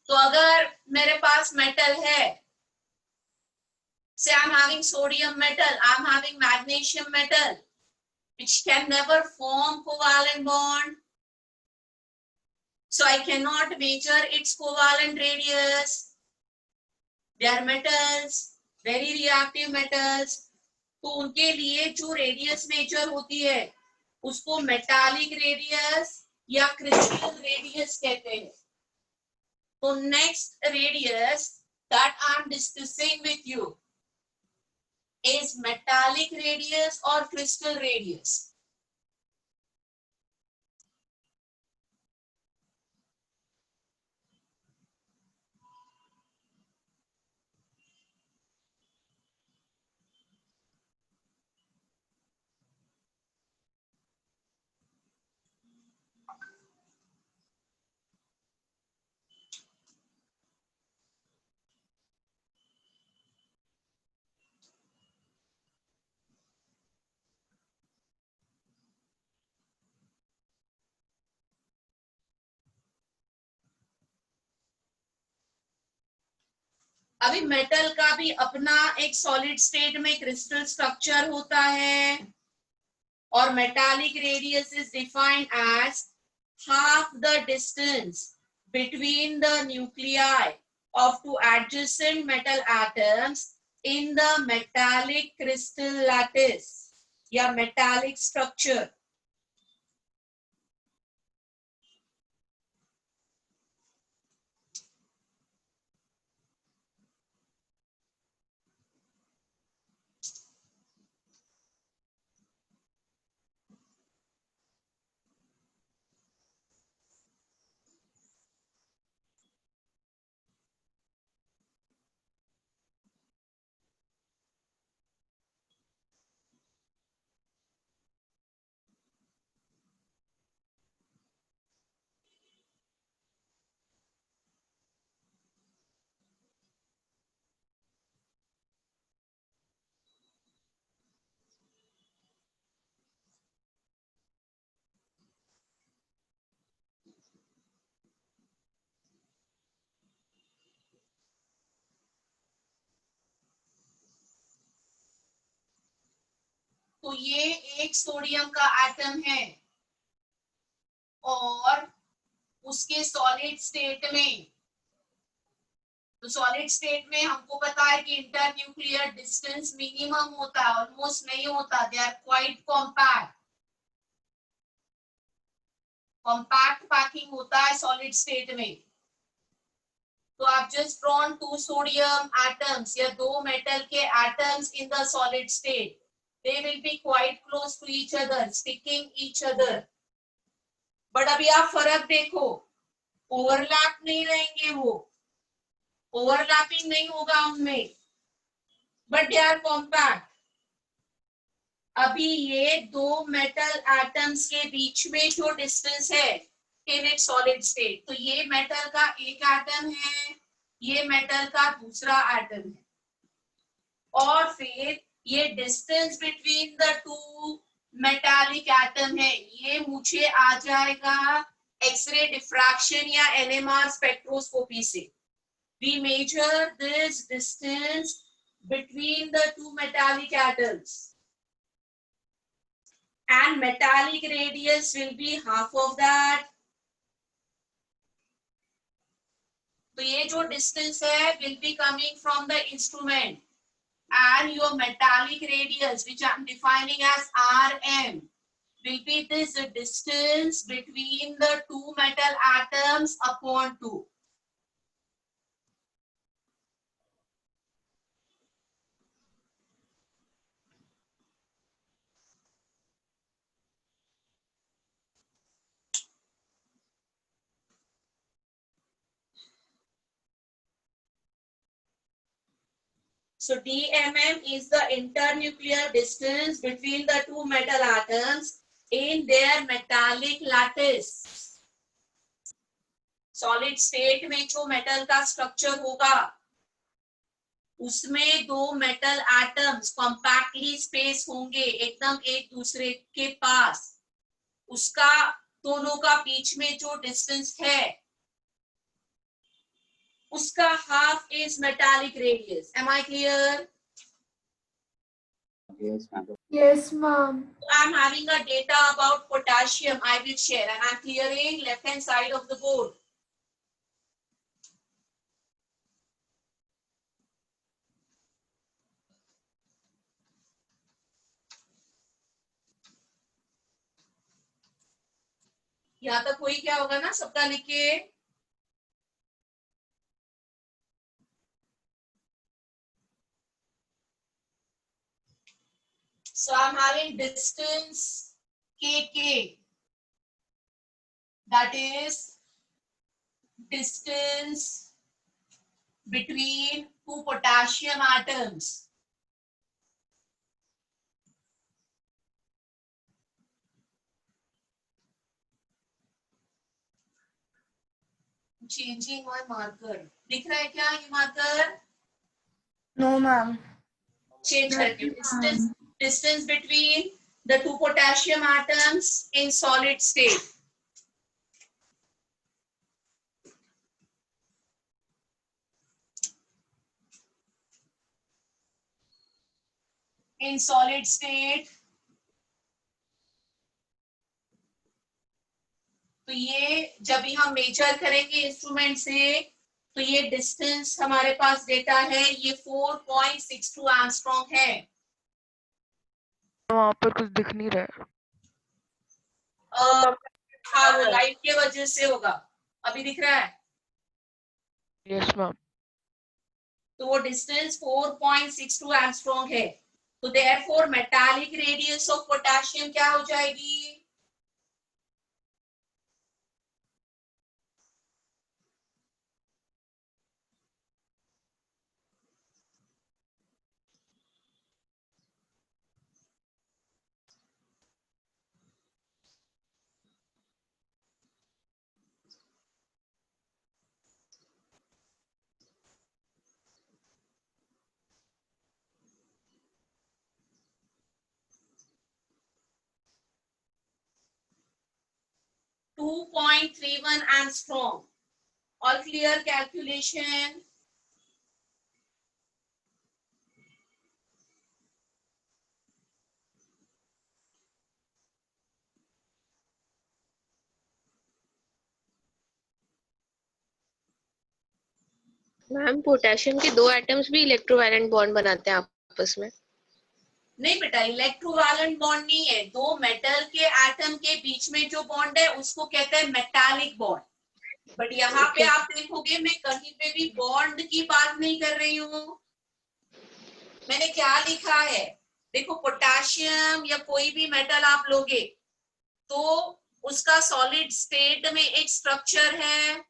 तो अगर मेरे पास मेटल है, say I'm having sodium metal, I'm having magnesium metal, which can never form covalent bond. So I cannot measure its covalent radius. They are metals, very reactive metals. तो उनके लिए जो रेडियस मेजर होती है उसको metallic radius या crystal radius कहते हैं. तो next radius that I'm discussing with you is metallic radius or crystal radius. अभी मेटल का भी अपना एक सॉलिड स्टेट में क्रिस्टल स्ट्रक्चर होता है और metallic radius is defined as half the distance between the nuclei of two adjacent metal atoms in the metallic crystal lattice या metallic structure. तो ये एक सोडियम का एटम है और उसके सॉलिड स्टेट में, तो सॉलिड स्टेट में हमको पता है कि इंटर न्यूक्लियर डिस्टेंस मिनिमम होता है, ऑलमोस्ट नहीं होता, they are quite compact, compact packing होता है सॉलिड स्टेट में। तो आप जस्ट ड्रॉन 2 सोडियम एटम्स या 2 मेटल के atoms in the solid state, they will be quite close to each other, sticking each other, but अभी आप फर्क देखो, ओवरलैप नहीं रहेंगे, वो ओवरलैपिंग नहीं होगा उनमें, बट दे आर कॉम्पैक्ट। अभी ये 2 मेटल एटम्स के बीच में जो डिस्टेंस है इन इट सॉलिड स्टेट, तो ये मेटल का एक एटम है, ये मेटल का दूसरा एटम है, और फिर ये distance between the 2 metallic atom है, ये मुझे आ जाएगा एक्सरे डिफ्रैक्शन या एनएमआर स्पेक्ट्रोस्कोपी से। We measure this distance between the 2 metallic atoms, and metallic radius will be half of that. तो ये जो distance है will be coming from the instrument, and your metallic radius, which I am defining as Rm, will be this distance between the 2 metal atoms upon 2. So dmm is the internuclear distance between the 2 metal atoms in their metallic lattice. Solid state में जो metal का structure होगा, उसमें 2 metal atoms compactly space होंगे एकदम एक दूसरे के पास, उसका दोनों का बीच में जो distance है, उसका half is metallic radius. Am I clear? Yes, madam. Yes, ma'am. I'm having a data about potassium I will share, and I'm clearing left hand side of the board. यहाँ तक कोई क्या होगा ना, सबका लिखिए। So I'm having distance kk, that is distance between 2 potassium atoms. Changing my marker, दिख रहा है क्या ये marker? No, ma'am. Change करके distance between the 2 potassium atoms in solid state. In solid state, तो ये जब भी हम मेजर करेंगे इंस्ट्रूमेंट से, तो ये डिस्टेंस हमारे पास डेटा है, ये 4.62 एंगस्ट्रॉम है। वहां पर कुछ दिख नहीं रहा है। हाँ, वो लाइट के वजह से होगा। अभी दिख रहा है? Yes ma'am. तो वो डिस्टेंस 4.62 एंगस्ट्रॉम है। तो therefore metallic radius of potassium क्या हो जाएगी? .31 angstrom. All clear calculation? Ma'am potassium के दो एटम्स भी इलेक्ट्रोवैलेंट बॉन्ड बनाते हैं आपस में। नहीं बेटा, इलेक्ट्रोवैलेंट बॉन्ड नहीं है। दो मेटल के एटम के बीच में जो बॉन्ड है उसको कहते हैं मेटालिक बॉन्ड। बट यहाँ पे आप देखोगे मैं कहीं पे भी बॉन्ड की बात नहीं कर रही हूँ। मैंने क्या लिखा है देखो, पोटेशियम या कोई भी मेटल आप लोगे तो उसका सॉलिड स्टेट में एक स्ट्रक्चर है।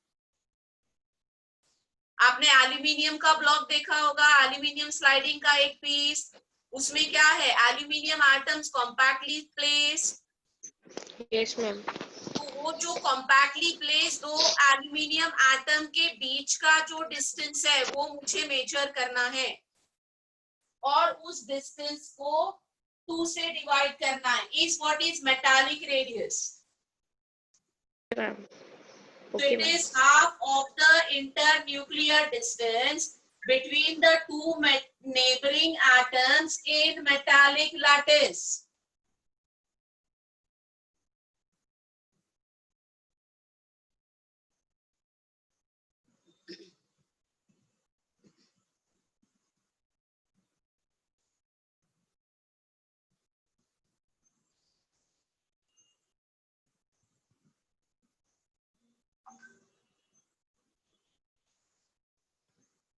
आपने एल्यूमिनियम का ब्लॉक देखा होगा, एल्यूमिनियम स्लाइडिंग का एक पीस, उसमें क्या है, aluminium atoms compactly placed. Yes ma'am. तो वो जो कॉम्पैक्टली प्लेस्ड दो एल्यूमिनियम एटम के बीच का जो डिस्टेंस है वो मुझे मेजर करना है और उस डिस्टेंस को 2 से डिवाइड करना है। Is what is metallic radius. So it is half of the internuclear distance between the two neighboring atoms in metallic lattice.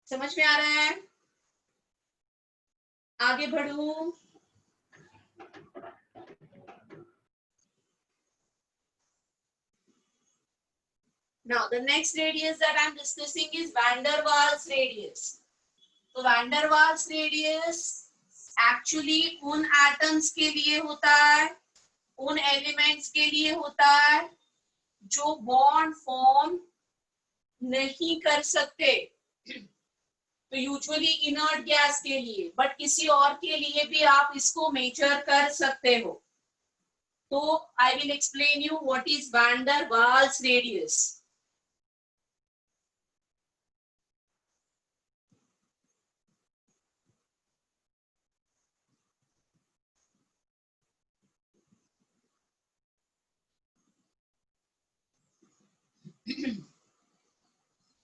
समझ में आ रहा है? आगे बढ़ूं? Now the next radius that I'm discussing is van der Waals radius. तो van der Waals radius actually उन atoms के लिए होता है, उन elements के लिए होता है जो bond form नहीं कर सकते। तो यूजुअली इनर्ट गैस के लिए, बट किसी और के लिए भी आप इसको मेजर कर सकते हो। तो I will explain you what is van der Waals radius.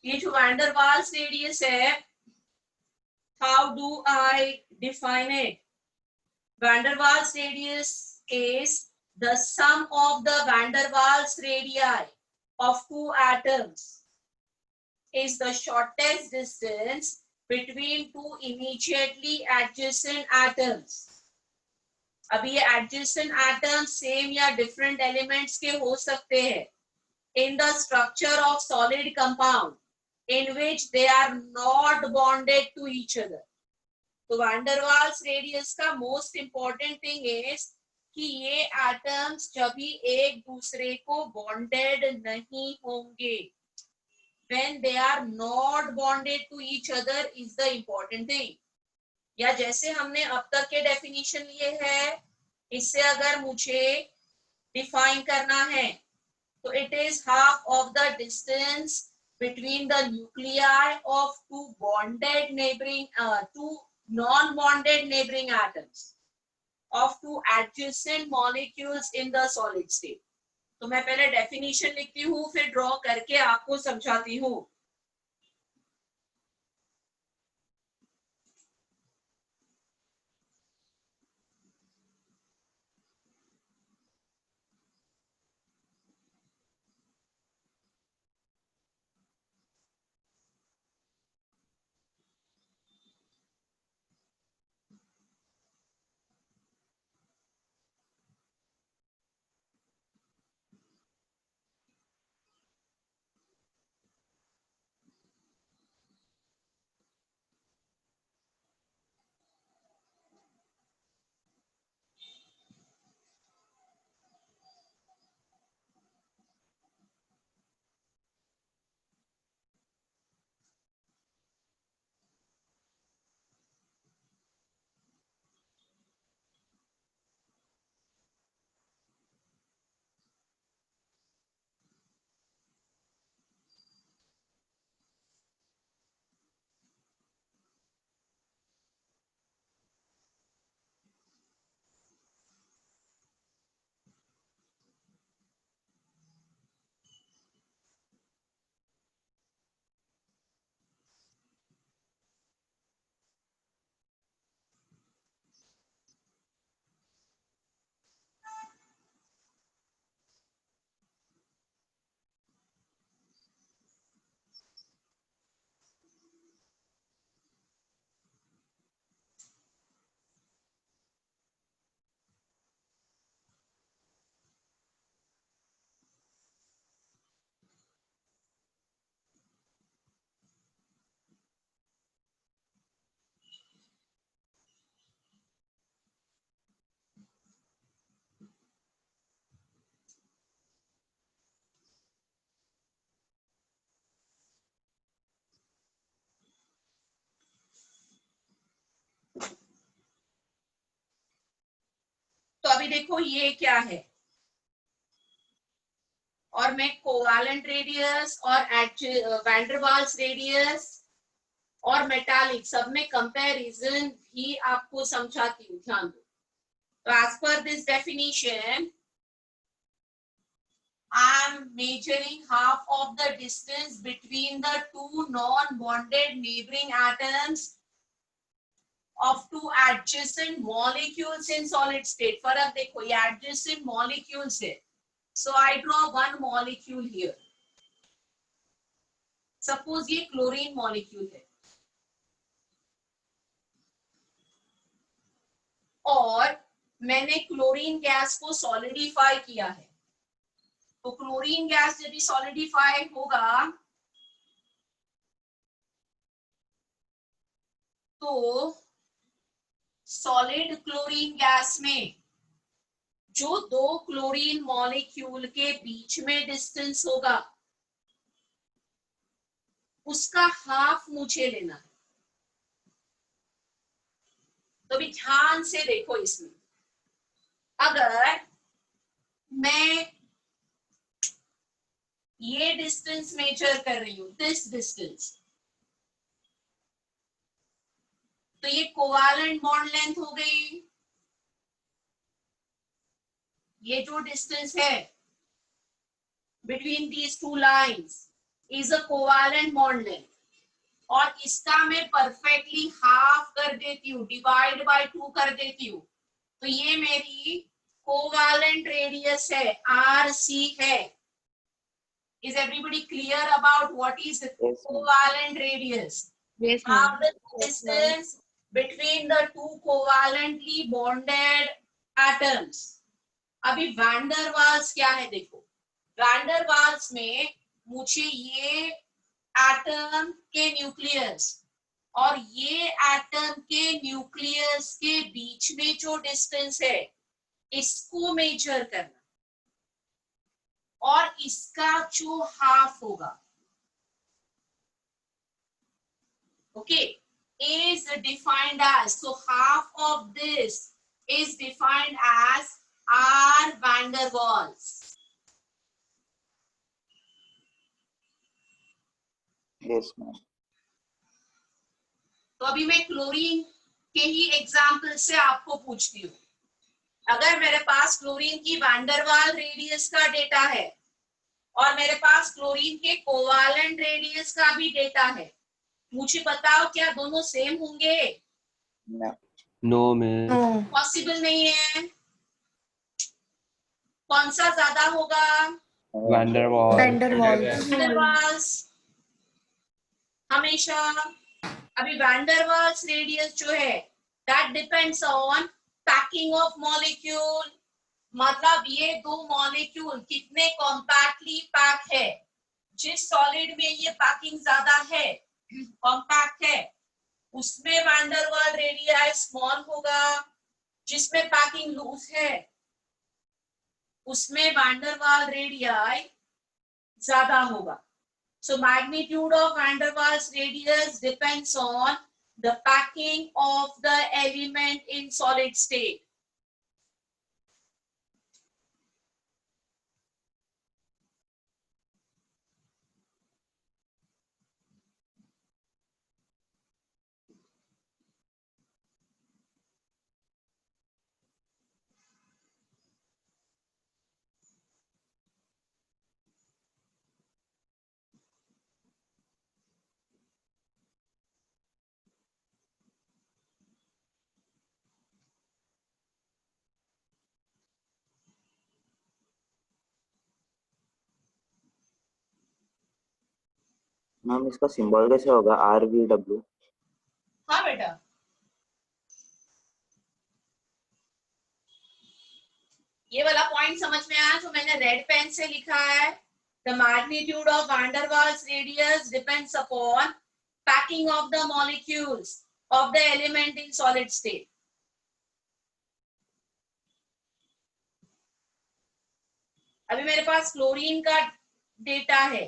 ये जो वैन डर वाल्स रेडियस है, how do I define it? Van der Waals radius is the sum of the van der Waals radii of two atoms is the shortest distance between two immediately adjacent atoms. अभी ये adjacent atoms same या different elements के हो सकते हैं in the structure of solid compound in which they are not bonded to each other. तो van der Waals radius का most important thing is कि ये एटम्स जब भी एक दूसरे को बॉन्डेड नहीं होंगे, when they are not bonded to each other is the important thing. या जैसे हमने अब तक के डेफिनेशन लिए है, इससे अगर मुझे डिफाइन करना है तो it is half of the distance between the nuclei of two bonded neighboring two non-bonded neighboring atoms of two adjacent molecules in the solid state. तो मैं पहले डेफिनेशन लिखती हूँ, फिर ड्रॉ करके आपको समझाती हूँ। अभी देखो ये क्या है, और मैं कोवैलेंट रेडियस और वैन डर वाल्स रेडियस और मेटालिक सब में कंपैरिजन भी आपको समझाती हूँ, ध्यान दो। तो as per this definition, I am measuring half of the distance between the two non-bonded neighboring atoms of two adjacent molecules in solid state. फर्क देखो, ये adjacent molecules है. So I draw one molecule here. Suppose ये chlorine molecule है और मैंने chlorine gas को solidify किया है। तो क्लोरीन गैस जब भी सॉलिडिफाई होगा तो सॉलिड क्लोरीन गैस में जो दो क्लोरीन मॉलिक्यूल के बीच में डिस्टेंस होगा उसका हाफ मुझे लेना है। तो भी ध्यान से देखो, इसमें अगर मैं ये डिस्टेंस मेजर कर रही हूं, दिस डिस्टेंस, तो ये कोवैलेंट बॉन्ड लेंथ हो गई। ये जो डिस्टेंस है between these two lines is a covalent bond length, और इसका मैं परफेक्टली हाफ कर देती हूँ, डिवाइड बाय 2 कर देती हूँ। तो ये मेरी कोवैलेंट रेडियस है, RC है। Is everybody clear about what is the covalent radius? Yes, Half ma'am. the distance between the two covalently bonded atoms. अभी वैन डर वाल्स क्या है देखो, वैन डर वाल्स में मुझे ये एटम के न्यूक्लियस और ये एटम के न्यूक्लियस के बीच में जो डिस्टेंस है इसको मेजर करना, और इसका जो हाफ होगा, okay, is defined as, so half of this is defined as R van der Waals. Yes, ma'am. तो अभी मैं क्लोरीन के ही एग्जाम्पल से आपको पूछती हूँ। अगर मेरे पास क्लोरीन की वैन डर वाल रेडियस का डेटा है और मेरे पास क्लोरीन के कोवैलेंट रेडियस का भी डेटा है, मुझे बताओ क्या दोनों सेम होंगे? No ma'am, No. पॉसिबल नहीं है। कौन सा ज्यादा होगा? Van der Waals. Van der Waals. Van der Waals हमेशा। अभी वैन डर वाल्स रेडियस जो है that depends on packing of molecule, मतलब ये दो मॉलिक्यूल कितने कॉम्पैक्टली पैक है। जिस सॉलिड में ये पैकिंग ज्यादा है, कॉम्पैक्ट है, उसमें वैन डर वाल रेडियस स्मॉल होगा। जिसमें पैकिंग लूज है उसमें वैन डर वाल रेडियस ज्यादा होगा। So magnitude of van der Waals radius depends on the packing of the element in solid state. Ma'am इसका सिंबल कैसे होगा? RVW? हाँ बेटा, ये वाला पॉइंट समझ में आया जो मैंने रेड पेन से लिखा है? The magnitude of van der Waals radius depends upon packing of the molecules of the element in solid state. अभी मेरे पास क्लोरीन का डेटा है।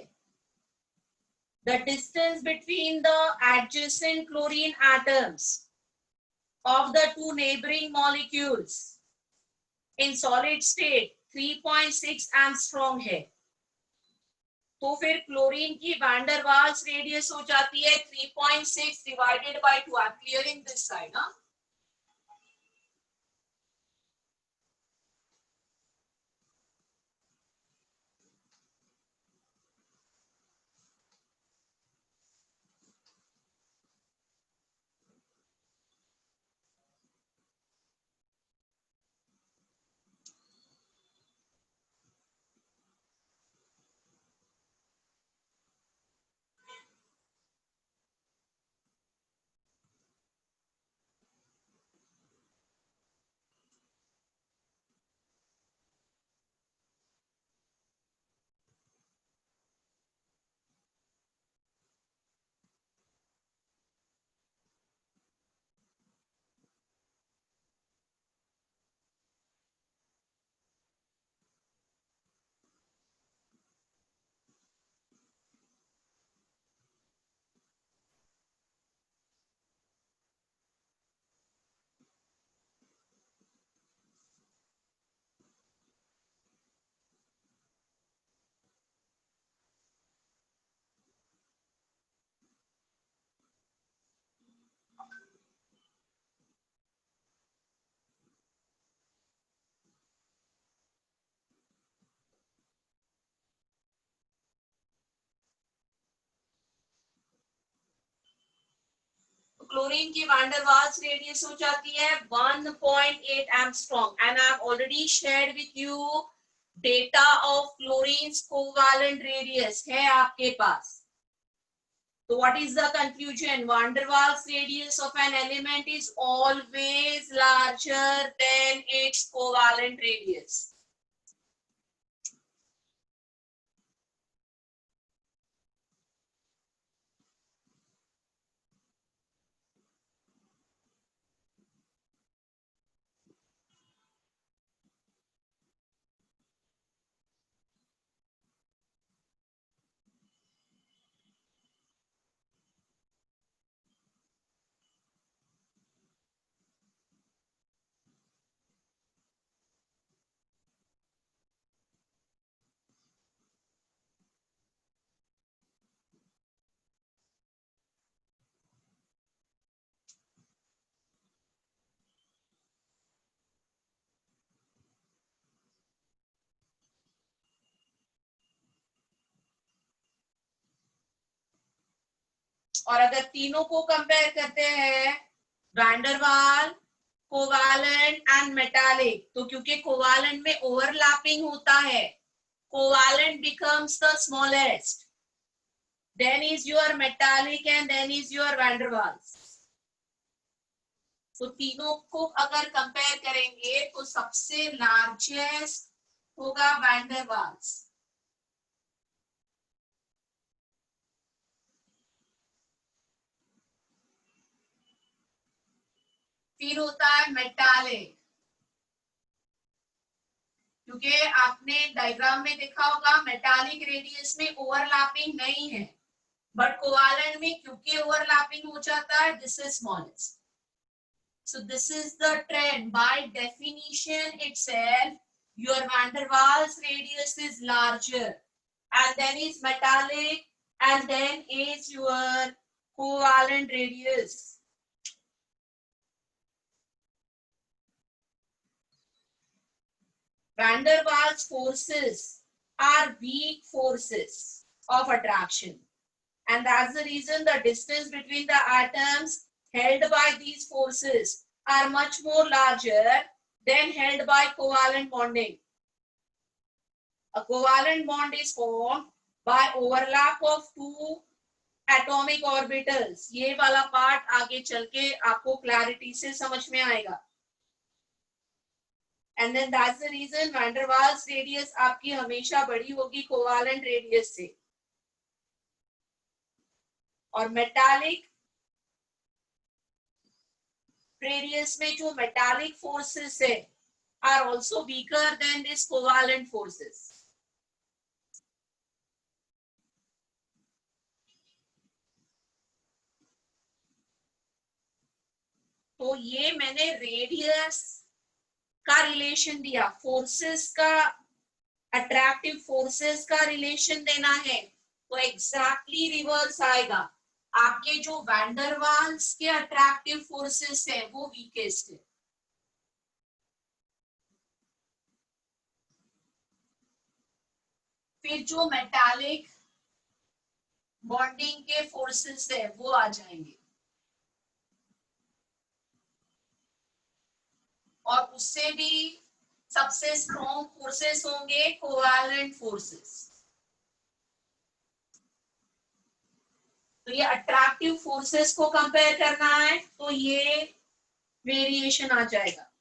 The distance between the adjacent chlorine atoms of the two neighboring molecules in solid state 3.6 angstrom है, तो फिर chlorine की wander Waals radius हो जाती है 3.6 divided by 2. I am clearing this side. Chlorine की वैंडर वाल्स रेडियस हो जाती है 1.8 angstrom. And I have already shared with you data of chlorines covalent radius है आपके पास. So what is the confusion? Van der Waals radius of an element is always larger than its covalent radius. और अगर तीनों को compare करते हैं, वैंडरवाल, covalent and metallic, तो क्योंकि कोवैलेंट में ओवरलैपिंग होता है, covalent becomes the smallest, then is your metallic and then is your van der Waals. तो तीनों को अगर कंपेयर करेंगे तो सबसे लार्जेस्ट होगा वैन डर वाल्स. फिर होता है मेटालिक, क्योंकि आपने डायग्राम में देखा होगा मेटालिक रेडियस में ओवरलैपिंग नहीं है, बट कोवैलेंट में क्योंकि ओवरलैपिंग हो जाता है, this is smallest. So this is the trend. By definition itself, your van der Waals radius is larger, and then is metallic, and then is your covalent radius. Van der Waals forces are weak forces of attraction, and that's the reason the distance between the atoms held by these forces are much more larger than held by covalent bonding. A covalent bond is formed by overlap of two atomic orbitals. ये वाला part आगे चल के आपको clarity से समझ में आएगा. And then that's the reason van der Waals radius आपकी हमेशा बड़ी होगी covalent radius से. और metallic radius में जो metallic forces है are also weaker than this covalent forces. तो ये मैंने रेडियस का रिलेशन दिया, फोर्सेस का, अट्रैक्टिव फोर्सेस का रिलेशन देना है, तो एग्जैक्टली रिवर्स आएगा। आपके जो वैंडरवाल्स के अट्रैक्टिव फोर्सेस है वो वीकेस्ट है। फिर जो मेटालिक बॉन्डिंग के फोर्सेस है वो आ जाएंगे, और उससे भी सबसे स्ट्रॉन्ग फोर्सेस होंगे कोवैलेंट फोर्सेस। तो ये अट्रैक्टिव फोर्सेस को कंपेयर करना है तो ये वेरिएशन आ जाएगा।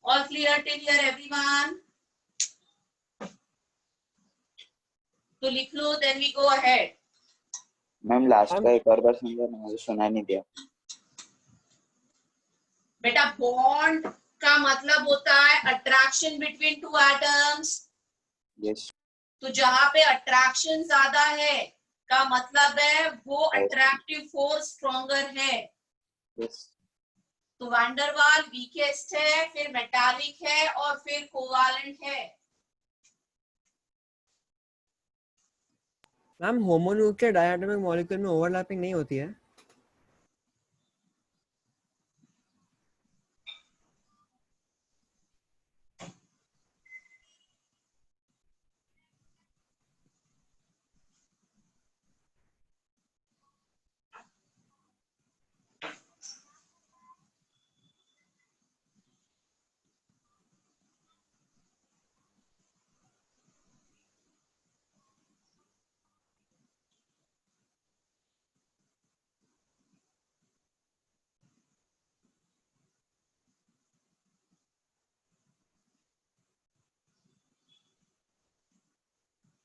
All clear till here everyone? तो लिख लो, then we go ahead. Ma'am last का एक और बार समझाना, मुझे सुनाई नहीं दिया। बेटा बॉन्ड का मतलब होता है attraction between two atoms. Yes. तो जहां पे अट्रैक्शन ज्यादा है का मतलब है वो अट्रैक्टिव फोर्स स्ट्रॉन्गर है। यस। तो वैंडरवाल वीकेस्ट है, फिर मेटालिक है और फिर कोवालेंट है। मैम होमोन्यूक्लियर डायटोमिक मॉलिक्यूल में ओवरलैपिंग नहीं होती है?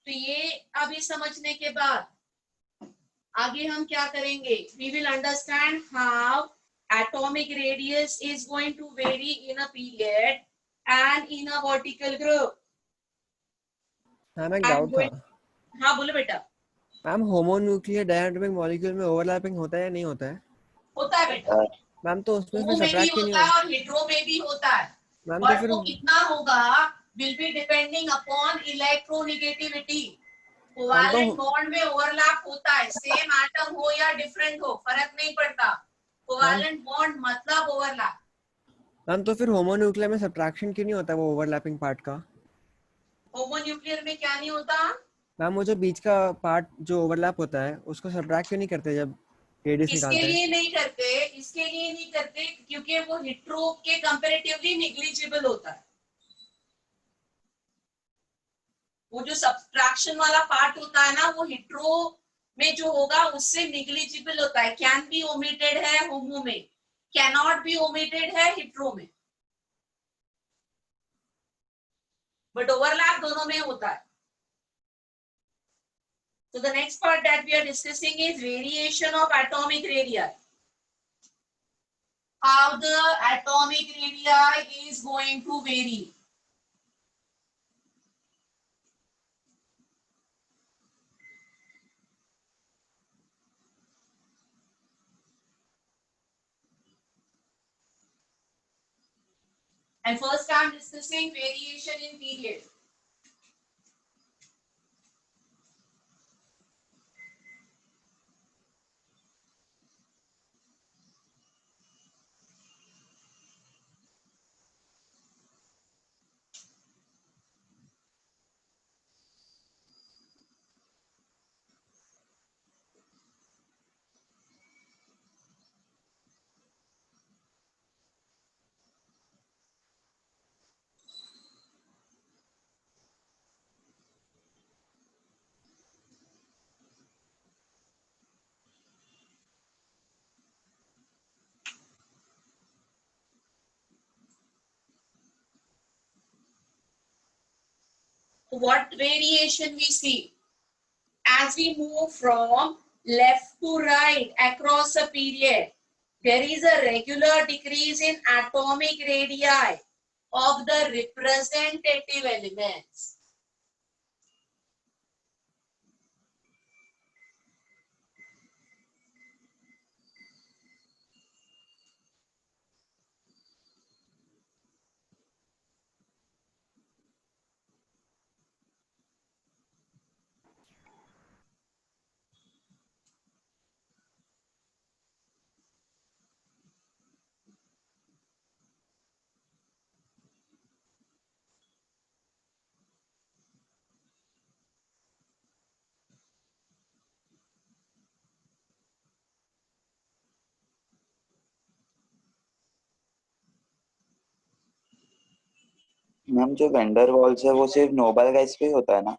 तो ये अभी समझने के बाद आगे हम क्या करेंगे, we will understand how atomic radius is going to vary in a period and in a vertical group. Ma'am एक डाउट था। हाँ बोलो बेटा। मैम होमोन्यूक्लियर डायटोमिक मॉलिक्यूल में ओवरलैपिंग होता है या नहीं होता है? होता है बेटा। मैम तो उसमें फिर होमो में भी सब्ट्रैक्ट क्यों नहीं होता है होता? और हेट्रो में भी होता है। मैम तो बट फिर वो कितना होगा will be depending upon electronegativity. Ma'am तो कोवैलेंट बॉन्ड में ओवरलैप होता है, सेम एटम हो या डिफरेंट हो फर्क नहीं पड़ता। मैम कोवैलेंट बॉन्ड मतलब ओवरलैप। मैम तो फिर होमोन्यूक्लियर में सब्ट्रैक्शन क्यों नहीं होता वो ओवरलैपिंग पार्ट का? होमोन्यूक्लियर में क्या नहीं होता? मैम वो जो बीच का पार्ट जो ओवरलैप होता है उसको सब्ट्रैक्ट क्यों नहीं करते जब रेडियस इसके निकालते हैं? लिए नहीं करते, इसके लिए नहीं करते क्योंकि वो हेट्रो के कंपैरेटिवली नेग्लिजिबल होता है। वो जो सब्ट्रैक्शन वाला पार्ट होता है ना वो हेट्रो में जो होगा उससे नेग्लिजिबल होता है, कैन बी ओमिटेड है होमो में, कैन नॉट बी ओमिटेड है हेट्रो में, बट ओवरलैप दोनों में होता है। So the next part that we are discussing is variation of atomic radii. How the atomic radii is going to vary. And first I am discussing variation in period. What variation we see? As we move from left to right across a period, there is a regular decrease in atomic radii of the representative elements. Ma'am जो vendor walls है वो सिर्फ noble gas पे होता है ना?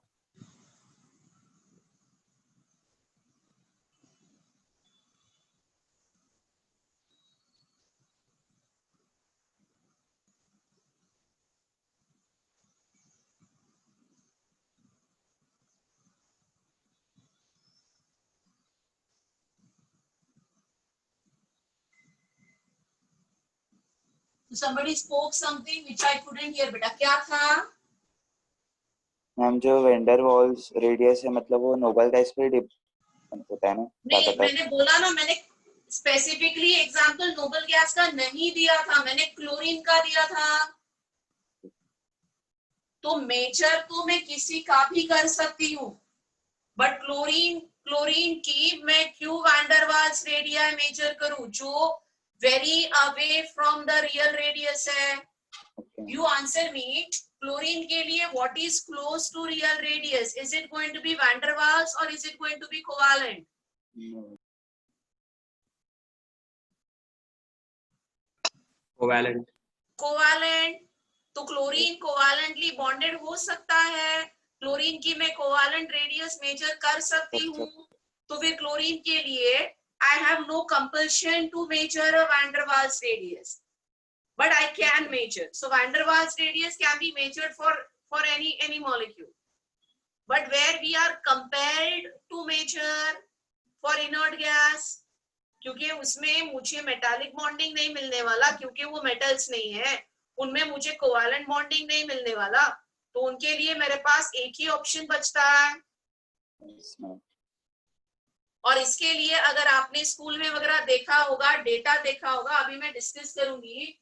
somebody spoke something which I couldn't hear. बेटा क्या था? मैम जो वेंडर वॉल्स रेडियस है मतलब वो नोबल गैस पे डिपेंड होता है ना नहीं, ज्यादातर? मैंने बोला ना, मैंने स्पेसिफिकली एग्जांपल नोबल गैस का नहीं दिया था, मैंने क्लोरीन का दिया था। तो मेजर तो मैं किसी का भी कर सकती हूँ, बट क्लोरीन की मैं क्यों वैंडरवाल्स रेडिया मेजर करूं जो very away from the real radius है? यू आंसर मी, क्लोरीन के लिए what is close to real radius? Is it going to be van der Waals or is it going to be covalent? Covalent. Covalent. तो chlorine covalently bonded हो सकता है, chlorine की मैं covalent radius major कर सकती हूँ। तो फिर क्लोरीन के लिए I have no compulsion to measure a van der Waals radius, but I can measure. So van der Waals radius can be measured for any molecule, but where we are compelled to measure for inert gas, क्योंकि उसमें मुझे metallic bonding नहीं मिलने वाला, क्योंकि वो metals नहीं है, उनमें मुझे कोवेलेंट बॉन्डिंग नहीं मिलने वाला, तो उनके लिए मेरे पास एक ही ऑप्शन बचता है। और इसके लिए अगर आपने स्कूल में वगैरह देखा होगा, डेटा देखा होगा, अभी मैं डिस्कस करूंगी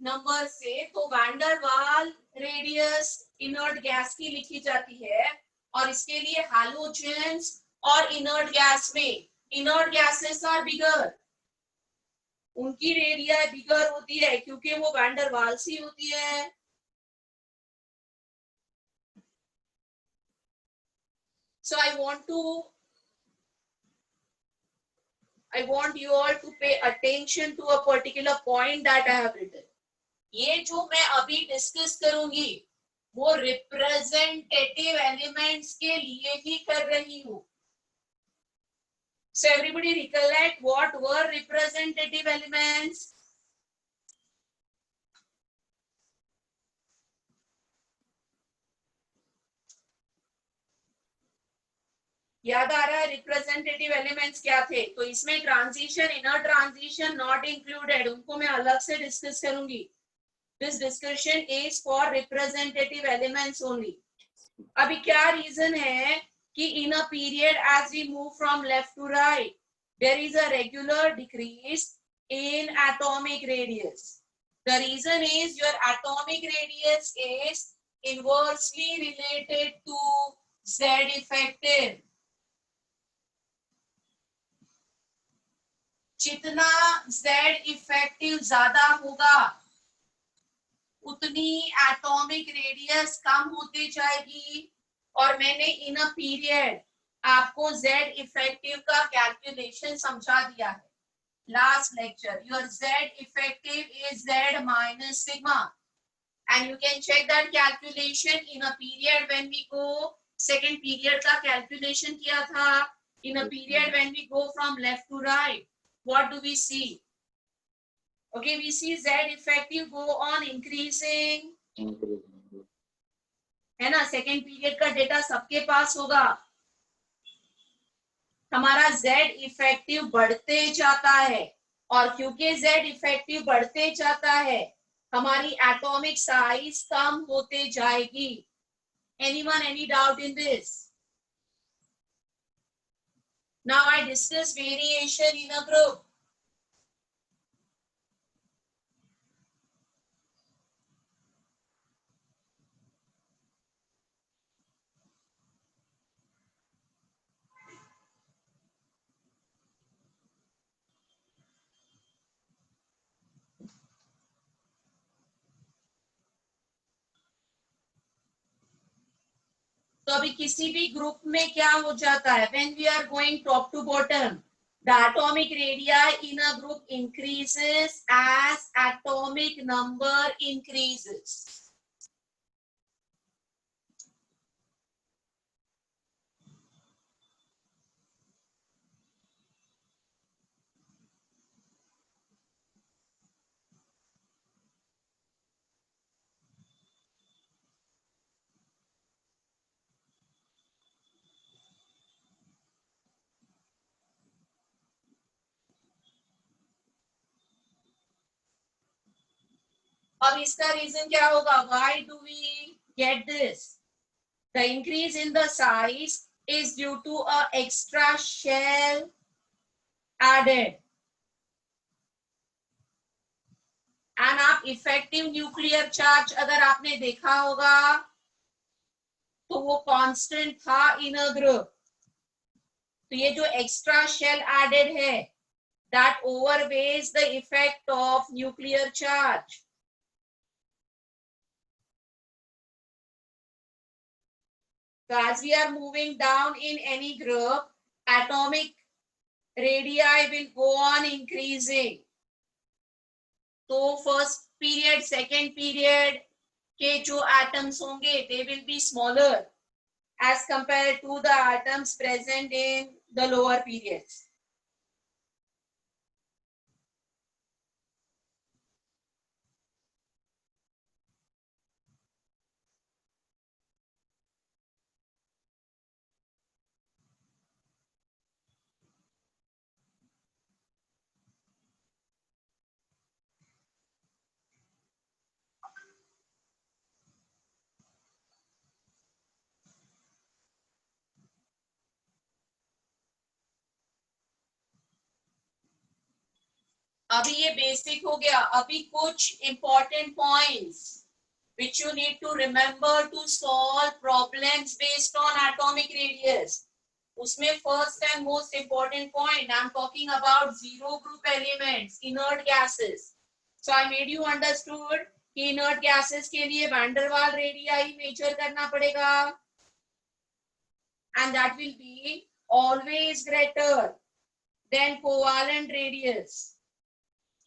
नंबर से, तो वैन डर वाल रेडियस इनर्ट गैस की लिखी जाती है, और इसके लिए हैलोजेंस और इनर्ट गैस में, इनर्ट गैसेस आर बिगर, उनकी रेडिया बिगर होती है क्योंकि वो वैन डर वाल्स ही होती है। So I want you all to pay attention to a particular point that I have written. ये जो मैं अभी डिस्कस करूंगी वो रिप्रेजेंटेटिव एलिमेंट्स के लिए ही कर रही हूँ। So everybody recollect what were representative elements? याद आ रहा है रिप्रेजेंटेटिव एलिमेंट्स क्या थे? तो इसमें transition, inner transition not included, उनको मैं अलग से डिस्कस करूंगी। This discussion is for representative elements only. अभी क्या रीजन है कि in a period as we move from left to right there is a regular decrease in atomic radius. The reason is your atomic radius is inversely related to Z effective. जितना Z effective ज्यादा होगा उतनी atomic radius कम होती जाएगी, और मैंने in a period आपको Z effective का कैलकुलेशन समझा दिया है last lecture. Your Z effective is Z minus sigma, and you can check that calculation in a period when we go, second period का कैलकुलेशन किया था, in a period when we go from left to right, what do we see? Okay, we see Z effective go on increasing, है ना? Second period का data सबके पास होगा। हमारा Z effective बढ़ते जाता है, और क्योंकि Z इफेक्टिव बढ़ते जाता है हमारी एटॉमिक साइज कम होते जाएगी। Anyone any doubt in this? Now I discuss variation in a group. तो अभी किसी भी ग्रुप में क्या हो जाता है, when we are going top to bottom, The atomic radii in a group increases as atomic number increases. अब इसका रीजन क्या होगा? Why do we get this? The increase in the size is due to a extra shell added. And आप effective nuclear charge अगर आपने देखा होगा तो वो कांस्टेंट था इन अ ग्रुप. तो ये जो एक्स्ट्रा शेल एडेड है that overweighs the effect of nuclear charge. So as we are moving down in any group, atomic radii will go on increasing. So first period, second period के जो atoms होंगे, they will be smaller as compared to the atoms present in the lower periods. अभी ये basic हो गया. अभी कुछ important points which you need to remember to solve problems based on atomic radius. उसमें first and most important point, I'm talking about zero group elements, inert gases. So I made you understood कि inert gases के लिए van der Waal radii measure करना पड़ेगा, and that will be always greater than covalent radius.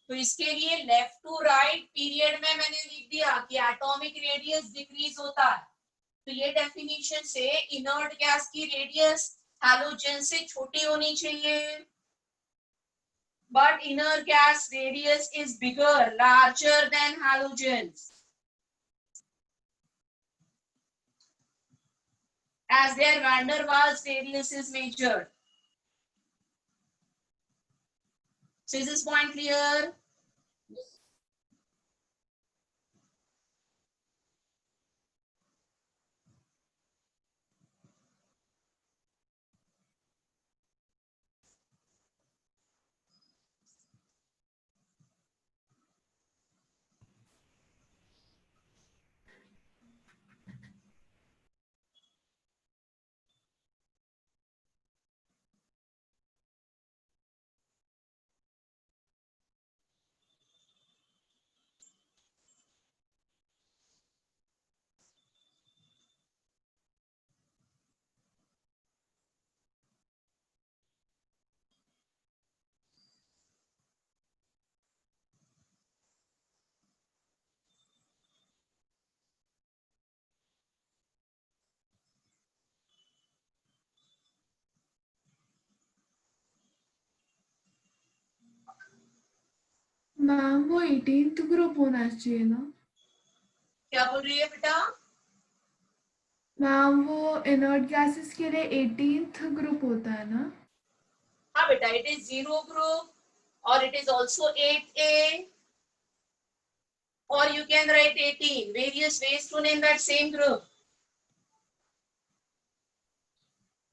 तो इसके लिए left to right period में मैंने लिख दिया कि एटॉमिक रेडियस डिक्रीज होता है. तो ये डेफिनेशन से इनर्ट गैस की रेडियस हैलोजन से छोटी होनी चाहिए. But inert gas radius is bigger, larger than halogens, as their van der Waals radius is measured. So is this point clear? Ma'am वो 18th ग्रुप होना चाहिए ना. क्या बोल रही है बेटा? मैम वो इनर्ट गैसेस के लिए 18th ग्रुप होता है ना. हाँ बेटा, it is zero group or it is also 8A, or you can write 18. Various ways to name that same group.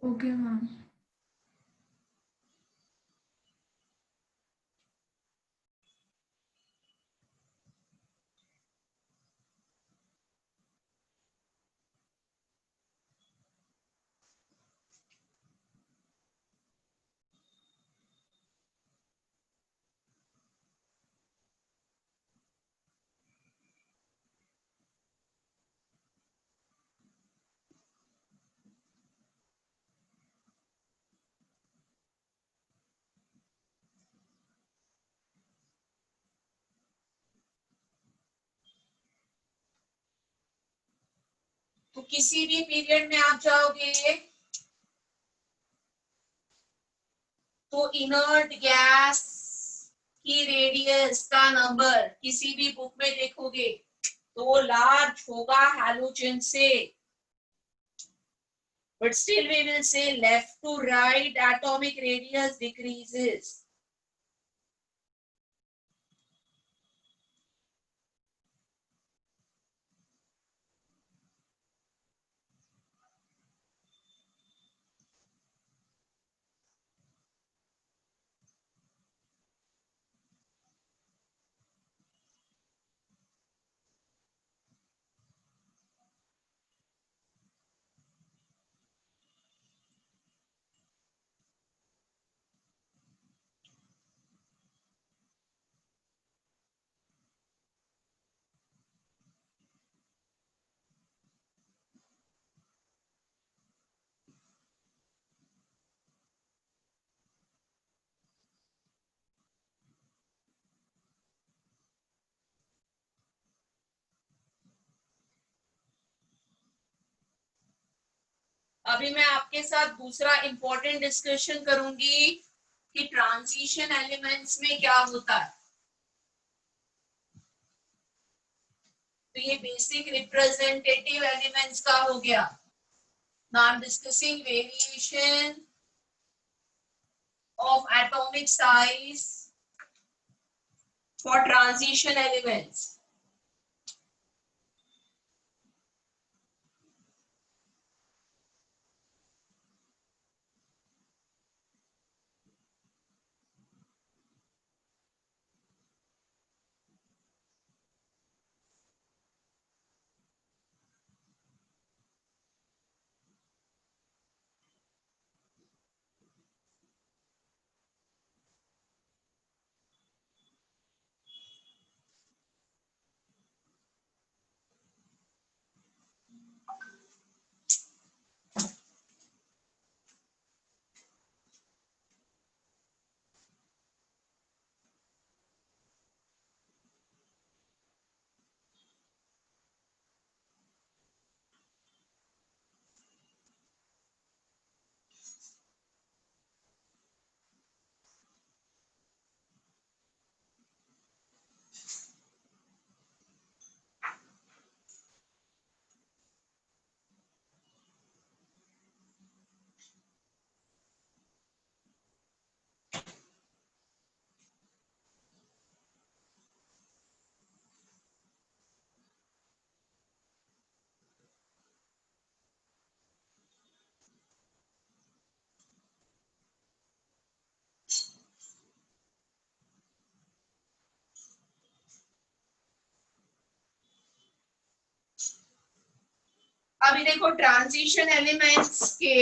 Okay ma'am. तो किसी भी पीरियड में आप जाओगे तो इनर्ट गैस की रेडियस का नंबर किसी भी बुक में देखोगे तो वो लार्ज होगा हैलोजन से, but still we will say left to right atomic radius decreases. अभी मैं आपके साथ दूसरा इंपॉर्टेंट डिस्कशन करूंगी कि ट्रांजिशन एलिमेंट्स में क्या होता है। तो ये बेसिक रिप्रेजेंटेटिव एलिमेंट्स का हो गया। Now I am discussing variation of atomic size for transition elements. अभी देखो ट्रांजिशन एलिमेंट्स के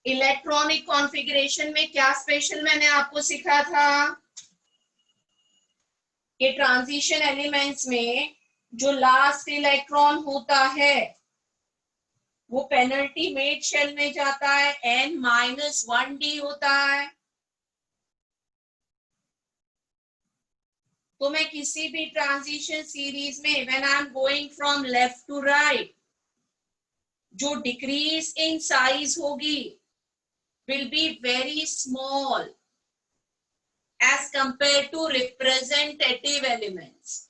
इलेक्ट्रॉनिक कॉन्फ़िगरेशन में क्या स्पेशल मैंने आपको सिखा था कि ट्रांजिशन एलिमेंट्स में जो लास्ट इलेक्ट्रॉन होता है वो पेनल्टीमेट शेल में जाता है, n-1d होता है। तो मैं किसी भी ट्रांजिशन सीरीज में when I am going from left to right जो डिक्रीज इन साइज होगी will be very small as compared to representative elements,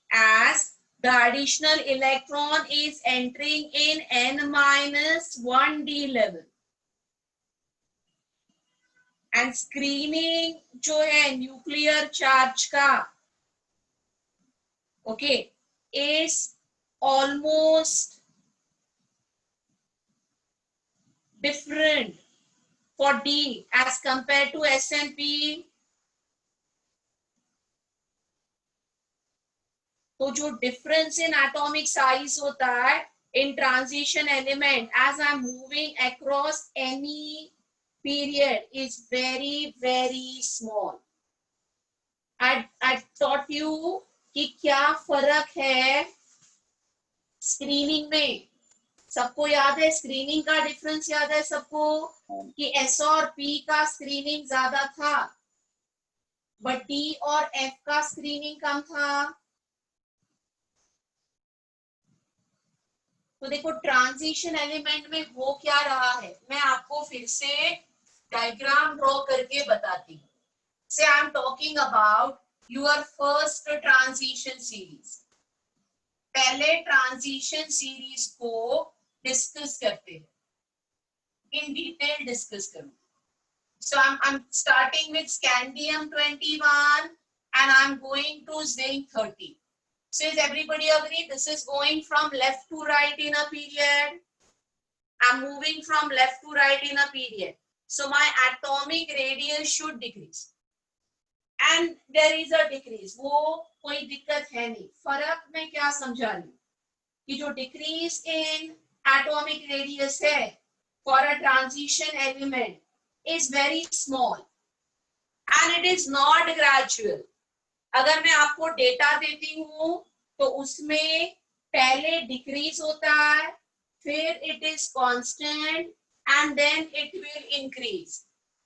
as the additional electron is entering in n-1d level and screening जो है nuclear charge का okay is almost different for D as compared to S and P. तो जो difference in atomic size होता है in transition element as I'm moving across any period is very very small. I taught you कि क्या फर्क है screening में। सबको याद है स्क्रीनिंग का डिफरेंस याद है सबको कि S और P का स्क्रीनिंग ज्यादा था बट डी और एफ का स्क्रीनिंग कम था। तो देखो ट्रांजिशन एलिमेंट में हो क्या रहा है, मैं आपको फिर से डायग्राम ड्रॉ करके बताती हूँ। से I am talking about your first transition series. पहले ट्रांजिशन सीरीज को डिस्कस करते हैं, इन डिटेल डिस्कस करूँ। So I'm starting with scandium 21 and I'm going to zinc 30. So is everybody agree? This is going from left to right in a period. I'm moving from left to right in a period. So my atomic radius should decrease. And there is a decrease. वो कोई दिक्कत है नहीं। फर्क मैं क्या समझा लूं कि जो decrease in atomic radius है for a transition element is very small and it is not gradual. अगर मैं आपको डेटा देती हूँ तो उसमें पहले डिक्रीज होता है, फिर it is constant and then it will increase.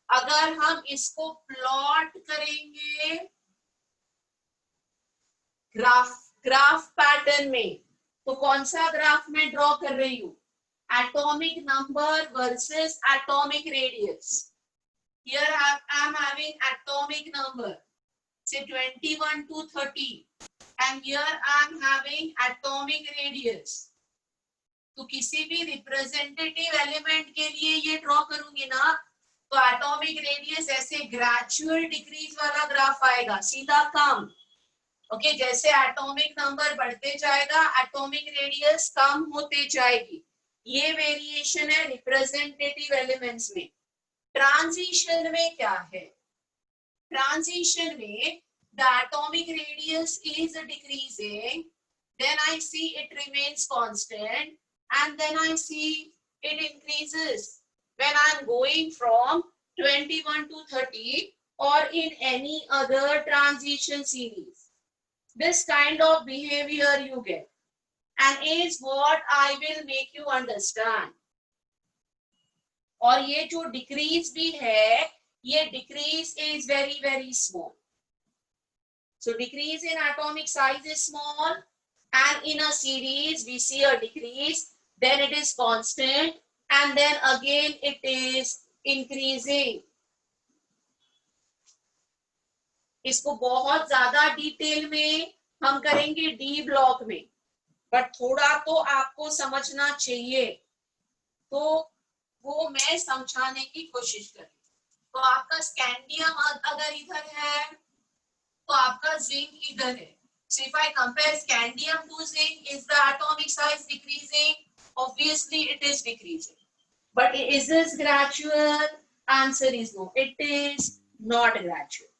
अगर हम इसको प्लॉट करेंगे ग्राफ पैटर्न में, तो कौन सा ग्राफ में ड्रॉ कर रही हूँ? Atomic number versus atomic radius. Here I am having atomic number, say 21 to 30, and here I am having atomic radius. तो किसी भी रिप्रेजेंटेटिव एलिमेंट के लिए ये ड्रॉ करूंगी ना, तो एटॉमिक रेडियस ऐसे ग्रेजुअल डिक्रीज वाला ग्राफ आएगा, सीधा कम। ओके, जैसे एटॉमिक नंबर बढ़ते जाएगा एटॉमिक रेडियस कम होते जाएगी। ये वेरिएशन है रिप्रेजेंटेटिव एलिमेंट्स में। ट्रांजिशन में क्या है? ट्रांजिशन में the atomic radius is decreasing, then I see it remains constant and then I see it increases when I am going from 21 to 30 or in any other transition series. This kind of behavior you get and is what I will make you understand. और ये जो decrease भी है, ये decrease is very very small. So decrease in atomic size is small and in a series we see a decrease. Then it is constant and then again it is increasing. इसको बहुत ज्यादा detail में हम करेंगे D block में, but थोड़ा तो आपको समझना चाहिए, तो वो मैं समझाने की कोशिश करूँ। तो आपका स्कैंडियम अगर इधर है तो आपका जिंक इधर है। So if I compare scandium to zinc, is the atomic size decreasing? Obviously it is decreasing. But is this gradual? Answer is no. It is not gradual.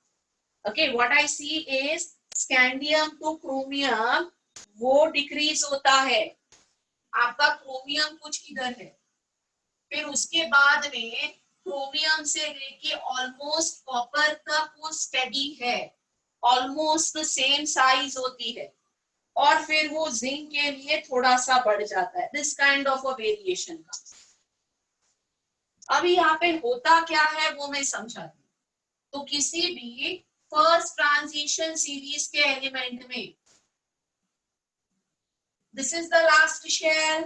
Okay, what I see is scandium to chromium वो decrease होता है। आपका chromium कुछ इधर है, फिर उसके बाद में chromium से लेके almost copper तक वो steady है, almost the same size होती है, और फिर वो जिंक के लिए थोड़ा सा बढ़ जाता है। This kind of a variation comes. अभी यहाँ पे होता क्या है वो मैं समझाती हूँ। तो किसी भी फर्स्ट ट्रांजिशन सीरीज के एलिमेंट में this is the last shell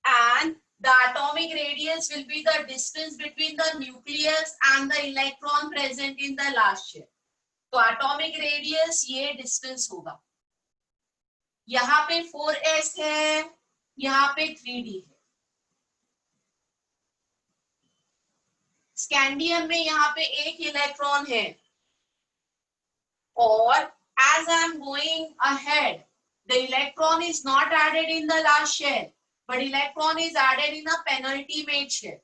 and the atomic radius will be the distance between the nucleus and the electron present in the last shell. तो atomic radius ये distance होगा। यहाँ पे 4s है, यहाँ पे 3d है। स्कैंडियम में यहाँ पे एक इलेक्ट्रॉन है, और as I am going ahead, the electron is not added in the last shell, but electron is added in a penultimate shell.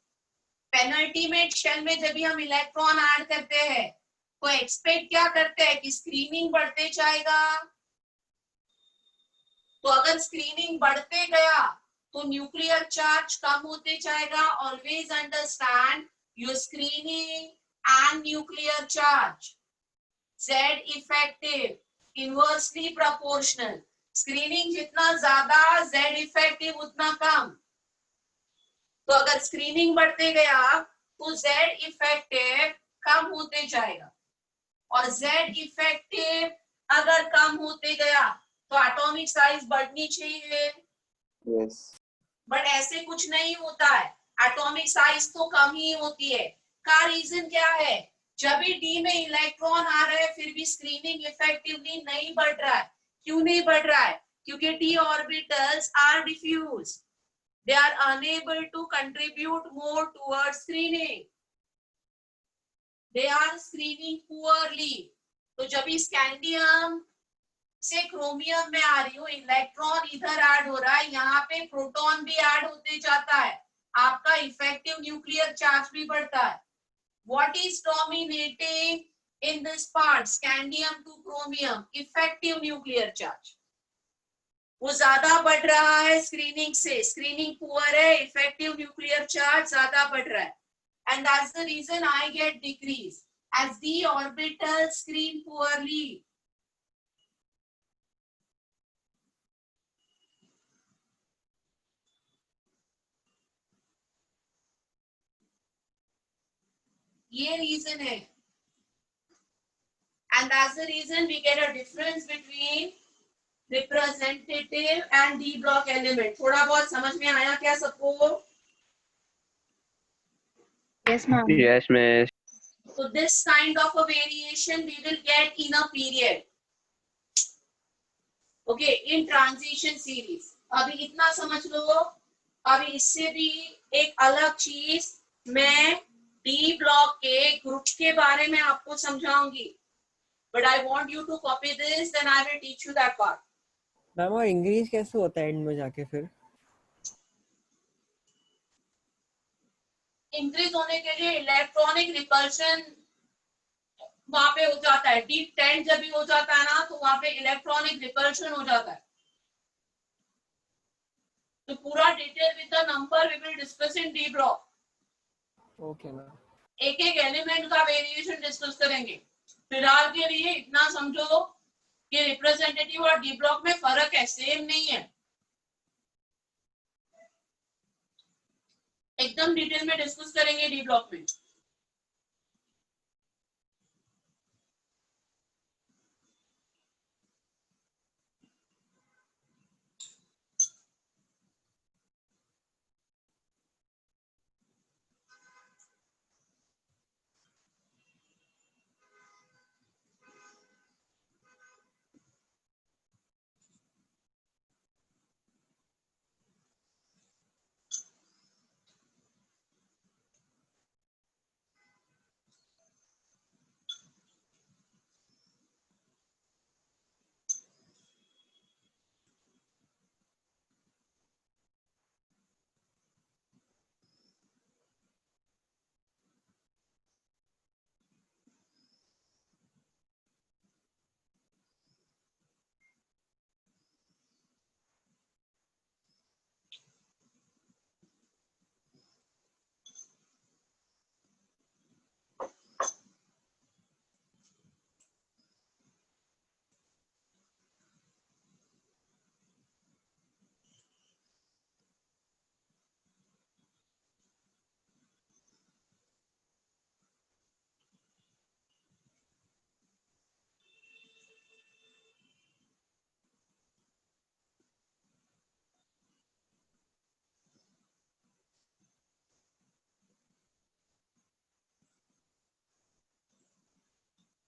Penultimate shell में जब भी हम इलेक्ट्रॉन ऐड करते हैं तो एक्सपेक्ट क्या करते हैं कि स्क्रीनिंग बढ़ते जाएगा। तो अगर स्क्रीनिंग बढ़ते गया तो न्यूक्लियर चार्ज कम होते जाएगा। Always understand your screening and nuclear charge Z effective inversely proportional. Screening जितना ज्यादा Z इफेक्टिव उतना कम। तो अगर स्क्रीनिंग बढ़ते गया तो Z इफेक्टिव कम होते जाएगा। और Z इफेक्टिव अगर कम होते गया तो एटॉमिक साइज बढ़नी चाहिए, यस बट ऐसे कुछ नहीं होता है, एटॉमिक साइज तो कम ही होती है। का रीजन क्या है? जब भी डी में इलेक्ट्रॉन आ रहा है फिर भी स्क्रीनिंग इफेक्टिवली नहीं बढ़ रहा है। क्यों नहीं बढ़ रहा है? क्योंकि d orbitals are diffuse, they are unable to contribute more towards screening, they are screening poorly। तो जब भी स्कैंडियम से क्रोमियम में आ रही हूँ, इलेक्ट्रॉन इधर ऐड हो रहा है, यहाँ पे प्रोटॉन भी ऐड होते जाता है, आपका इफेक्टिव न्यूक्लियर चार्ज भी बढ़ता है। What is dominating in this part? Scandium to chromium, effective nuclear charge। वो ज्यादा बढ़ रहा है स्क्रीनिंग से, स्क्रीनिंग पुअर है, इफेक्टिव न्यूक्लियर चार्ज ज्यादा बढ़ रहा है, and that's the reason I get decrease as the orbitals screen poorly। ये रीजन है, and that's the reason we get a difference between representative and d block element। थोड़ा बहुत समझ में आया क्या सबको? Yes, ma'am. Yes, miss. So this kind of a variation we will get in a period, okay, in transition series। अभी इतना समझ लो। अभी इससे भी एक अलग चीज मैं डी ब्लॉक के ग्रुप के बारे में आपको समझाऊंगी, but I want you to copy this, then I will teach you that part। Ma'am और इंक्रीज कैसे होता है एंड में जाके फिर? इंक्रीज होने के लिए इलेक्ट्रॉनिक रिपल्शन वहां पे हो जाता है, D10 जब भी हो जाता है ना तो वहां पे इलेक्ट्रॉनिक रिपल्शन हो जाता है। तो पूरा detail with the number we will discuss in d block. Okay ma'am. एक एक एलिमेंट का वेरिएशन डिस्कस करेंगे। फिलहाल के लिए इतना समझो कि रिप्रेजेंटेटिव और डी ब्लॉक में फर्क है, सेम नहीं है, एकदम डिटेल में डिस्कस करेंगे डी ब्लॉक में।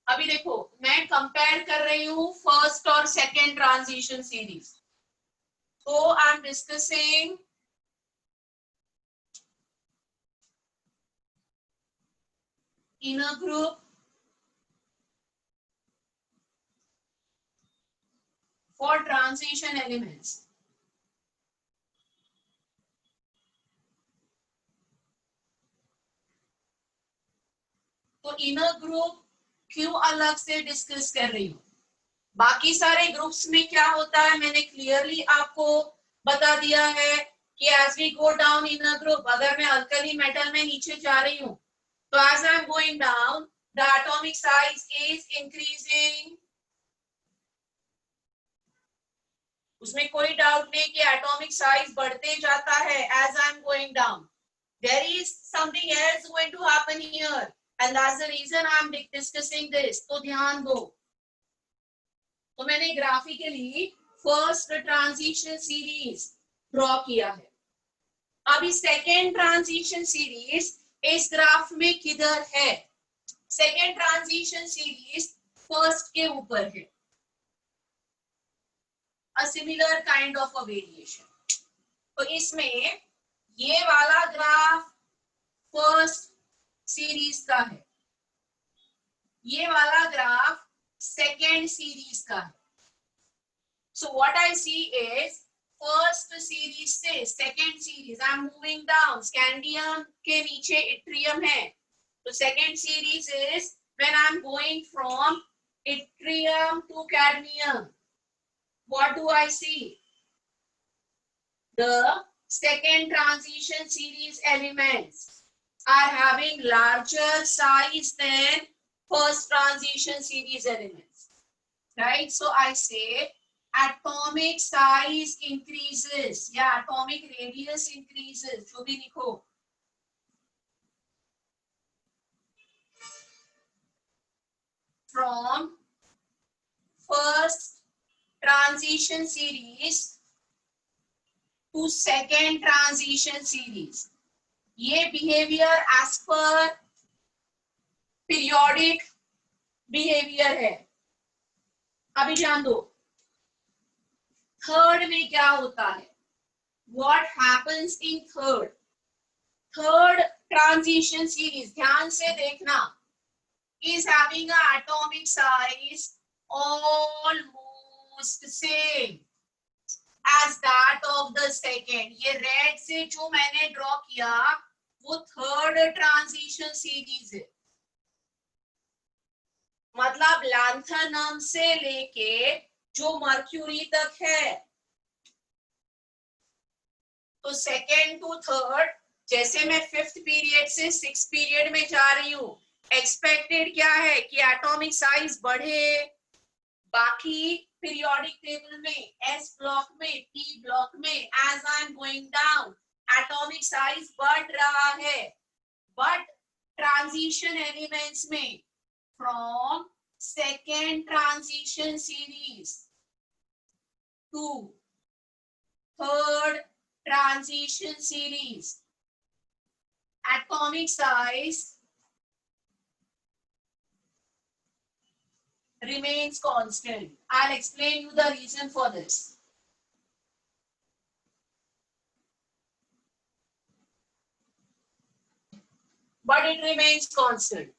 अभी देखो मैं कंपेयर कर रही हूँ फर्स्ट और सेकेंड ट्रांजिशन सीरीज। तो I am discussing inner group for transition elements। तो इनर ग्रुप क्यों अलग से डिस्कस कर रही हूँ? बाकी सारे ग्रुप्स में क्या होता है मैंने क्लियरली आपको बता दिया है कि as we go down in a group, अगर मैं अल्कली मेटल में नीचे जा रही हूँ तो as I am going down the atomic size is increasing. उसमें कोई डाउट नहीं कि एटॉमिक साइज बढ़ते जाता है as I am going down. There is something else going to happen here, and that's the reason I'm discussing this. तो ध्यान दो. तो मैंने graphically first transition series draw किया है. अभी second transition series इस ग्राफ में किधर है? Second transition series first के ऊपर है. A similar kind of a variation. तो इसमें ये वाला ग्राफ फर्स्ट सीरीज का है, ये वाला ग्राफ सेकेंड सीरीज का है. So what I see is first series से second series. I am moving down. Scandium के नीचे इट्रियम है, तो second series is when I am going from yttrium to cadmium. What do I see? The second transition series elements are having larger size than first transition series elements, right? So I say atomic size increases, yeah, atomic radius increases. जो भी लिखो. From first transition series to second transition series. ये behavior as per periodic behavior है. अभी जान दो third में क्या होता है. What happens in third? Third transition series, ध्यान से देखना, is having an atomic size almost same as that of the second. ये रेड से जो मैंने ड्रॉ किया वो थर्ड ट्रांजिशन सीरीज है. मतलब लैंथनम से लेके जो मर्क्यूरी तक है. तो सेकेंड टू थर्ड, जैसे मैं फिफ्थ पीरियड से सिक्स पीरियड में जा रही हूँ, एक्सपेक्टेड क्या है कि एटॉमिक साइज बढ़े. बाकी पीरियोडिक टेबल में एस ब्लॉक में, टी ब्लॉक में, as I am going down atomic size बढ़ रहा है. बट ट्रांजिशन एलिमेंट्स में from second transition series to third transition series atomic size remains constant. I'll explain you the reason for this. But it remains constant.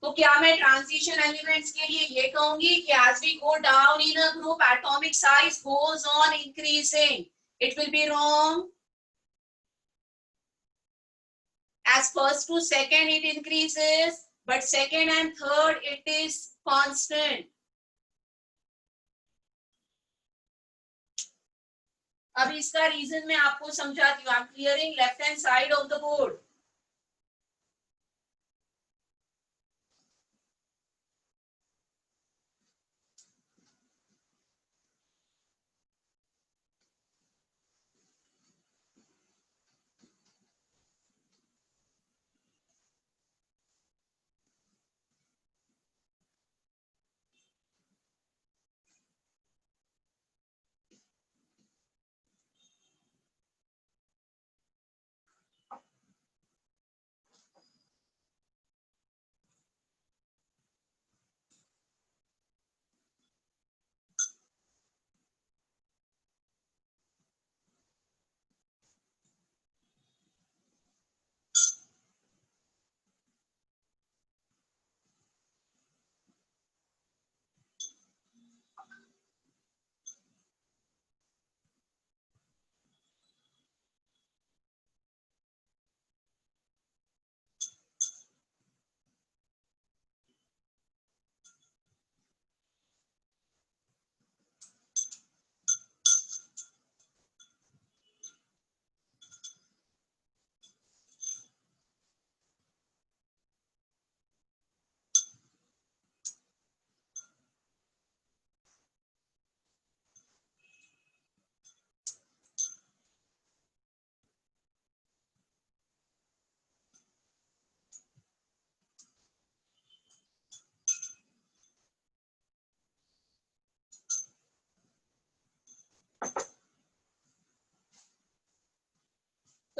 तो क्या मैं transition elements के लिए ये कहूंगी कि as we go down in a group atomic size goes on increasing? It will be wrong. As first to second it increases, but second and third it is constant. अब इसका reason मैं आपको समझाती हूँ. I am clearing left hand side of the board.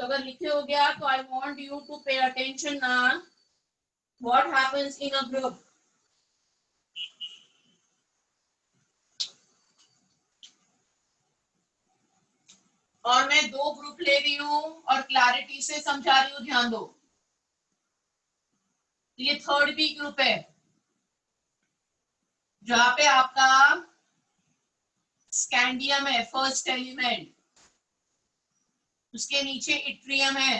तो अगर लिखे हो गया तो I want you to pay attention ना what happens in a group. और मैं 2 ग्रुप ले रही हूं और क्लैरिटी से समझा रही हूं, ध्यान दो. ये थर्ड बी ग्रुप है जहां पे आपका स्कैंडियम है फर्स्ट एलिमेंट, उसके नीचे इट्रियम है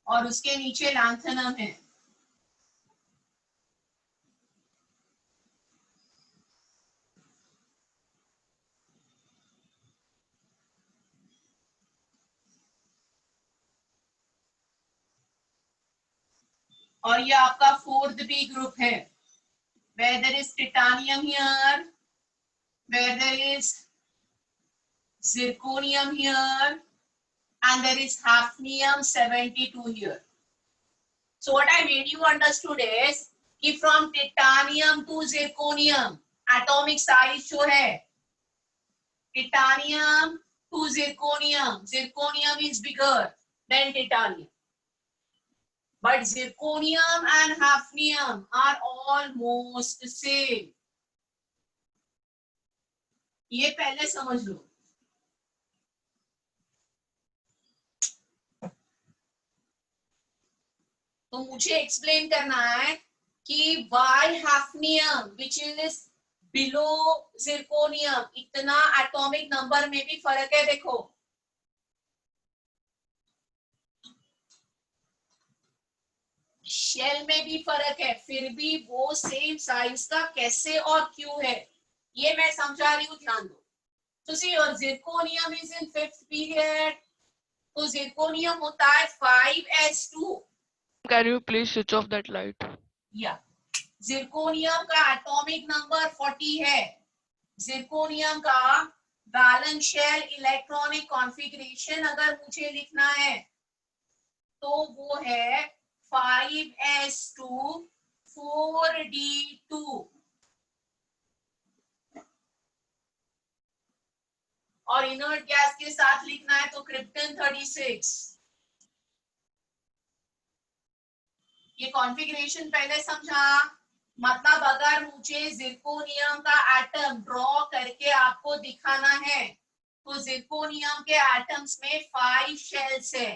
और उसके नीचे लैंथेनम है. और ये आपका फोर्थ बी ग्रुप है where there is titanium here, where there is zirconium here, and there is hafnium 72 here. So what I made you understood is कि from titanium to zirconium atomic size जो है titanium to zirconium is bigger than titanium, but zirconium and hafnium are almost same. ये पहले समझ लो. तो मुझे explain करना है कि why hafnium which is below zirconium इतना एटॉमिक नंबर में भी फर्क है. देखो शेल में भी फर्क है, फिर भी वो सेम साइज का कैसे और क्यों है ये मैं समझा रही हूँ, ध्यान दो. तो सी और zirconium is in 5th period, तो जिरकोनियम होता है 5s2. Can you please switch off that light? या जिरकोनियम का एटॉमिक नंबर 40 है. जिरकोनियम का बैलेंस शेल इलेक्ट्रॉनिक कॉन्फ़िगरेशन अगर मुझे लिखना है तो वो है 5s2 4d2. और इनर्ट गैस के साथ लिखना है तो क्रिप्टन 36. ये कॉन्फ़िगरेशन पहले समझा. मतलब अगर मुझे जिरकोनियम का एटम ड्रॉ करके आपको दिखाना है तो जिरकोनियम के एटम्स में 5 शेल्स है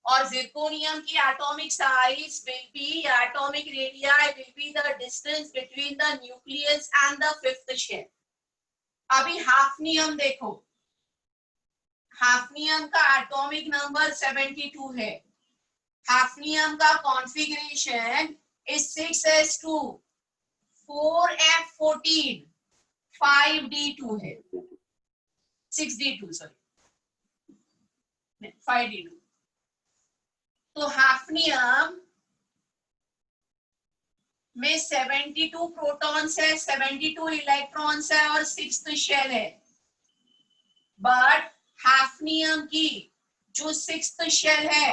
और जिरकोनियम की atomic size will be, atomic radii will be the distance between the nucleus and the 5th shell. अभी हाफनियम देखो, हाफनियम का एटॉमिक नंबर 72 है. हाफनियम का configuration is 6s2 4f14 5d2 है. 6d2 sorry 5d2. तो hafnium में 72 protons है, 72 electrons है और 6th शेल है. बट हाफनियम की जो 6th शेल है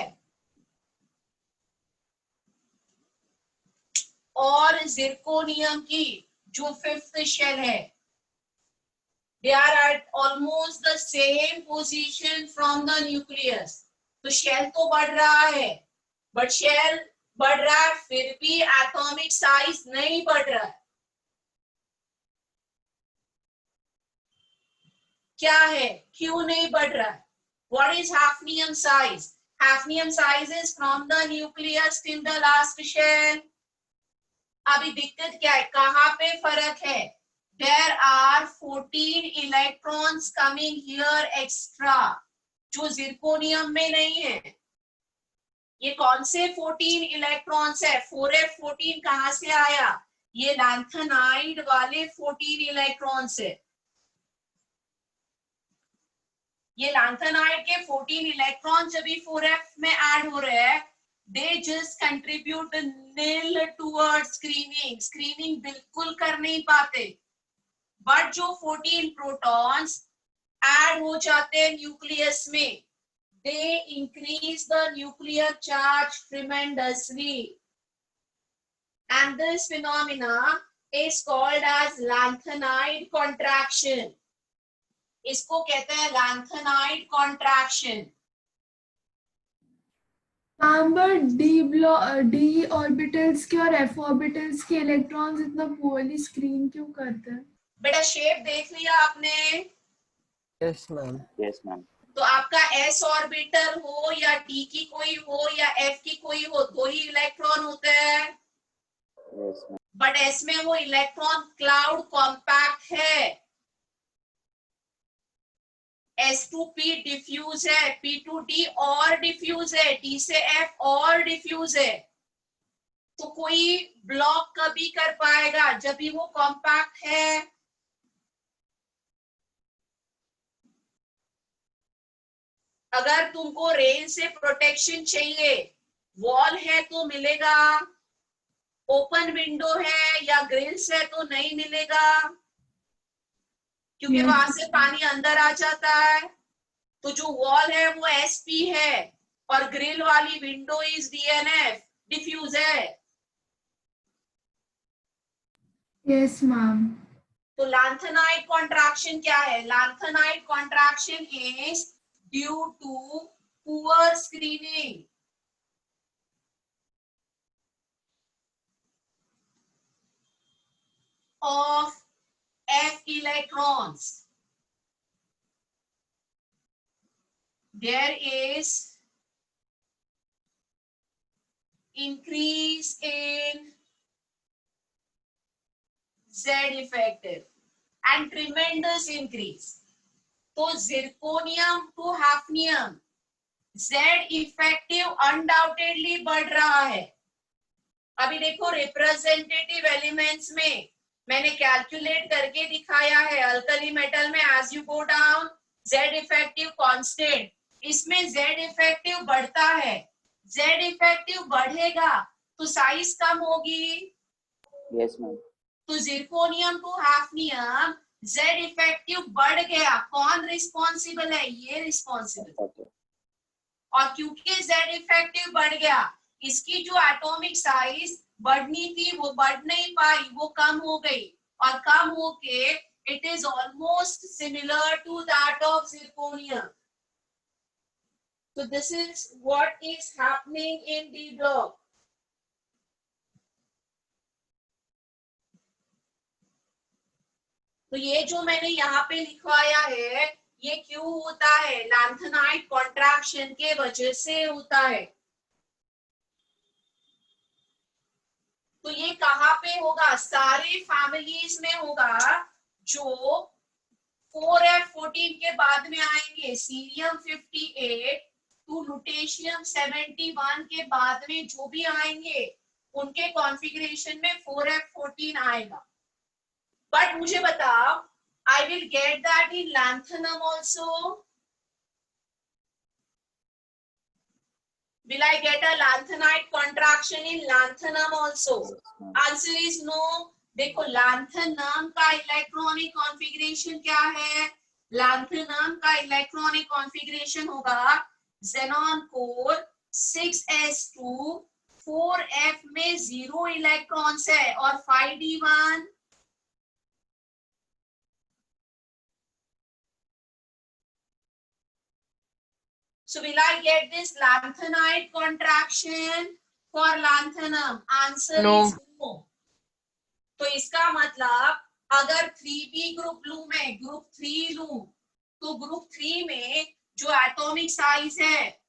और जिरकोनियम की जो 5th शेल है, they are at almost the same position from the nucleus. तो शेल तो बढ़ रहा है, बट शेल बढ़ रहा है फिर भी एटॉमिक साइज नहीं बढ़ रहा है. क्या है, क्यों नहीं बढ़ रहा है? What is hafnium size? Hafnium size is from the nucleus till the last shell. अभी दिक्कत क्या है, कहाँ पे फर्क है? There are 14 electrons coming here extra, जो जिरकोनियम में नहीं है. ये कौन से 14 इलेक्ट्रॉन्स है? 4f14 कहाँ से आया? ये लैंथेनाइड वाले 14 इलेक्ट्रॉन्स है. ये लैंथेनाइड के 14 इलेक्ट्रॉन जब भी 4f में ऐड हो रहे हैं, they just contribute nil towards screening. Screening बिल्कुल कर नहीं पाते. बट जो 14 प्रोटॉन्स ऐड हो जाते हैं न्यूक्लियस में, they increase the nuclear charge tremendously, and this phenomena is called as lanthanide contraction. इसको कहते हैं lanthanide contraction. Ma'am but D orbitals के और एफ ऑर्बिटल्स के इलेक्ट्रॉन्स इतना पोअरली स्क्रीन क्यों करते हैं? बेटा शेप देख लिया आपने? Yes ma'am. Yes ma'am. तो आपका s ऑर्बिटल हो या d की कोई हो या f की कोई हो, दो ही इलेक्ट्रॉन होते हैं। Yes ma'am. बट s में वो इलेक्ट्रॉन क्लाउड कॉम्पैक्ट है। s2p डिफ्यूज है, p2d और डिफ्यूज है, d से f और डिफ्यूज है। तो कोई ब्लॉक कभी कर पाएगा जब भी वो कॉम्पैक्ट है। अगर तुमको रेन से प्रोटेक्शन चाहिए, वॉल है तो मिलेगा, ओपन विंडो है या ग्रिल्स है तो नहीं मिलेगा, क्योंकि वहां से पानी अंदर आ जाता है। तो जो वॉल है वो sp है और ग्रिल वाली विंडो इज dnf, डिफ्यूज है। Yes ma'am. तो लैंथेनाइड कॉन्ट्रैक्शन क्या है? Lanthanide contraction is due to poor screening of f electrons. There is increase in Z effective and tremendous increase. तो zirconium to hafnium Z effective undoubtedly बढ़ रहा है। अभी देखो रिप्रेजेंटेटिव एलिमेंट्स में मैंने कैलकुलेट करके दिखाया है। अल्कली मेटल में as you go down Z effective constant, इसमें Z इफेक्टिव बढ़ता है। Z इफेक्टिव बढ़ेगा तो साइज कम होगी। Yes ma'am. तो zirconium to hafnium Z effective बढ़ गया, कौन रिस्पॉन्सिबल है? ये रिस्पॉन्सिबल। और क्योंकि Z इफेक्टिव बढ़ गया, इसकी जो एटॉमिक साइज बढ़नी थी वो बढ़ नहीं पाई, वो कम हो गई। और कम होके it is almost similar to that of zirconium. So this is what is happening in D block. तो ये जो मैंने यहाँ पे लिखवाया है, ये क्यों होता है? लैंथेनाइड कॉन्ट्रैक्शन के वजह से होता है। तो ये कहाँ पे होगा? सारे फैमिलीज में होगा। जो 4f14 के बाद में आएंगे, सीरियम 58 टू लुटेशियम 71 के बाद में जो भी आएंगे, उनके कॉन्फ़िगरेशन में 4f14 आएगा। बट मुझे बताओ, I will get that in lanthanum also. Will I get a lanthanide contraction in lanthanum also? Answer is no. देखो lanthanum का इलेक्ट्रॉनिक कॉन्फ़िगरेशन क्या है? lanthanum का इलेक्ट्रॉनिक कॉन्फ़िगरेशन होगा xenon कोर 6s2 4f में 0 इलेक्ट्रॉन्स है और 5d1। So will I get this lanthanide contraction for lanthanum? Answer No. is no. तो इसका मतलब अगर 3b ग्रुप लूं मैं, ग्रुप 3 लूं, तो ग्रुप 3 में जो एटॉमिक साइज है,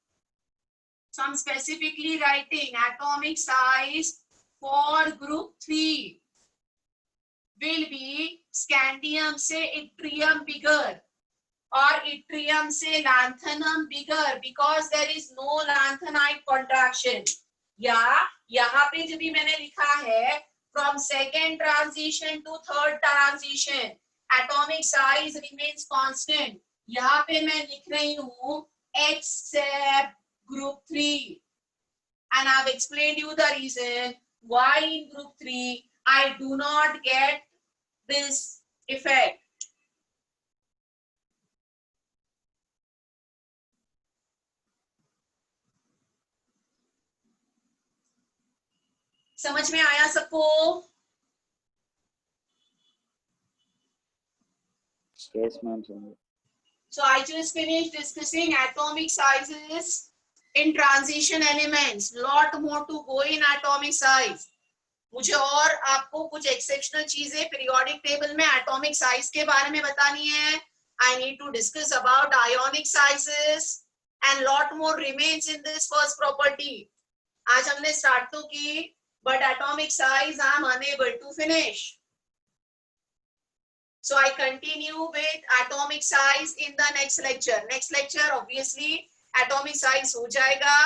so I'm specifically writing atomic size for group 3 will be scandium से yttrium bigger और yttrium से lanthanum bigger because there is no lanthanide contraction. या यहाँ पे जो भी मैंने लिखा है from second transition to third transition atomic size remains constant, यहाँ पे मैं लिख रही हूँ except group 3 and I've explained you the reason why in group 3 I do not get this effect. समझ में आया सबको? Yes ma'am. So I just finished discussing atomic sizes in transition elements. Lot more to go in atomic size. मुझे और आपको कुछ exceptional चीजें periodic table में एटॉमिक साइज के बारे में बतानी है. I need to discuss about ionic sizes and lot more remains in this first property. आज हमने स्टार्ट तो की, but atomic size I am unable to finish. So I continue with atomic size in the next lecture. Next lecture obviously atomic size हो जाएगा.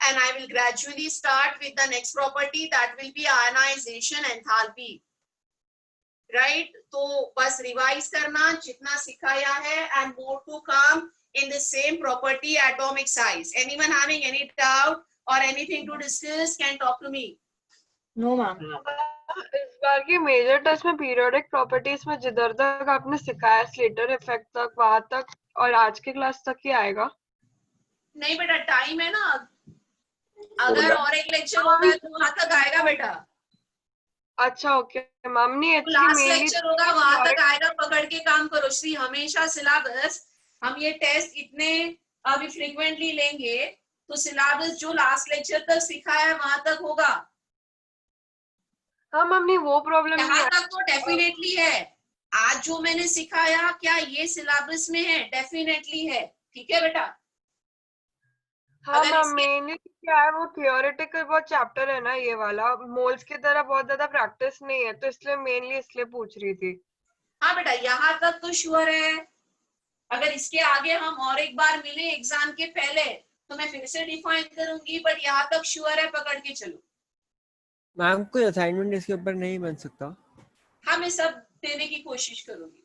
And I will gradually start with the next property that will be ionization enthalpy. Right? तो बस revise करना जितना सिखाया है and more to come in the same property atomic size. Anyone having any doubt or anything to discuss can talk to me. No, ma'am. इस बार की major test में periodic properties में जिधर तक आपने सिखाया स्लेटर इफेक्ट तक वहां तक और आज के क्लास तक ही आएगा. नहीं बेटा टाइम है ना, अगर और एक लेक्चर होगा तो वहां तक आएगा बेटा. अच्छा ओके मैम. नहीं लास्ट एक्चुअली लेक्चर होगा वहां तक आएगा. पकड़ के काम करो श्री. हमेशा सिलेबस हम ये टेस्ट इतने अभी फ्रीक्वेंटली लेंगे तो सिलेबस जो लास्ट लेक्चर तक सिखाया है वहां तक होगा. हाँ मैम नहीं वो प्रॉब्लम नहीं यहाँ है. तक तो डेफिनेटली है. आज जो मैंने सिखाया क्या ये सिलेबस में है? डेफिनेटली है. ठीक है बेटा. हाँ अगर मैम इसके- मेनली क्या है वो थियोरेटिकल बहुत चैप्टर है ना ये वाला. मोल्स की तरह बहुत ज्यादा प्रैक्टिस नहीं है तो इसलिए मेनली इसलिए पूछ रही थी. हाँ बेटा यहाँ तक तो श्योर है. अगर इसके आगे हम और एक बार मिले एग्जाम के पहले तो मैं फिर से डिफाइन करूंगी, बट यहाँ तक श्योर है. पकड़ के चलो. मैम कोई असाइनमेंट इसके ऊपर नहीं बन सकता? हाँ मैं सब देने की कोशिश करूंगी.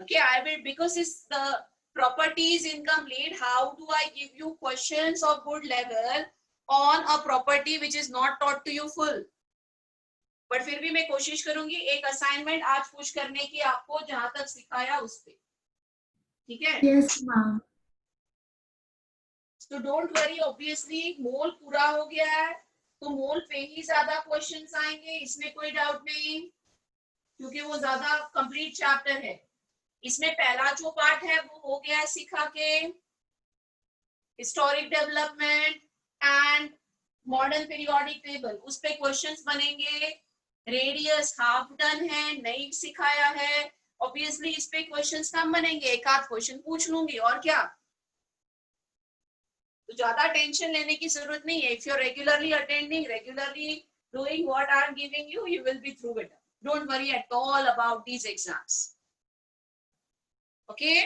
Okay, I will, because it's the property is incomplete. How do I give you questions of good level on a property which is not taught to you full? But फिर भी मैं कोशिश करूंगी एक असाइनमेंट आज पुश करने की आपको जहां तक सिखाया उस पे. ठीक है. Yes, ma'am. So don't worry. Obviously मोल पूरा हो गया है तो मोल पे ही ज्यादा क्वेश्चंस आएंगे, इसमें कोई डाउट नहीं, क्योंकि वो ज्यादा कंप्लीट चैप्टर है. इसमें पहला जो पार्ट है वो हो गया सिखा के. Historic development and modern periodic table, उस पे क्वेश्चंस बनेंगे. रेडियस हाफ डन है, नहीं सिखाया है. ऑब्वियसली इस पे क्वेश्चंस कम बनेंगे, एक आध क्वेश्चन पूछ लूंगी और क्या. तो ज्यादा टेंशन लेने की जरूरत नहीं है. If you are regularly attending, regularly doing what I am giving you, you will be through it. Don't worry at all about these exams. Okay.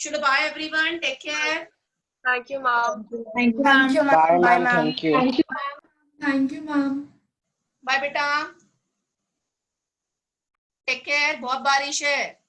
Should bye everyone. Take care. Thank you ma'am. Thank you, ma'am. Bye, Bye, ma'am. ma'am. Thank you. Thank you, ma'am. Bye बेटा. Take care. बहुत बारिश है.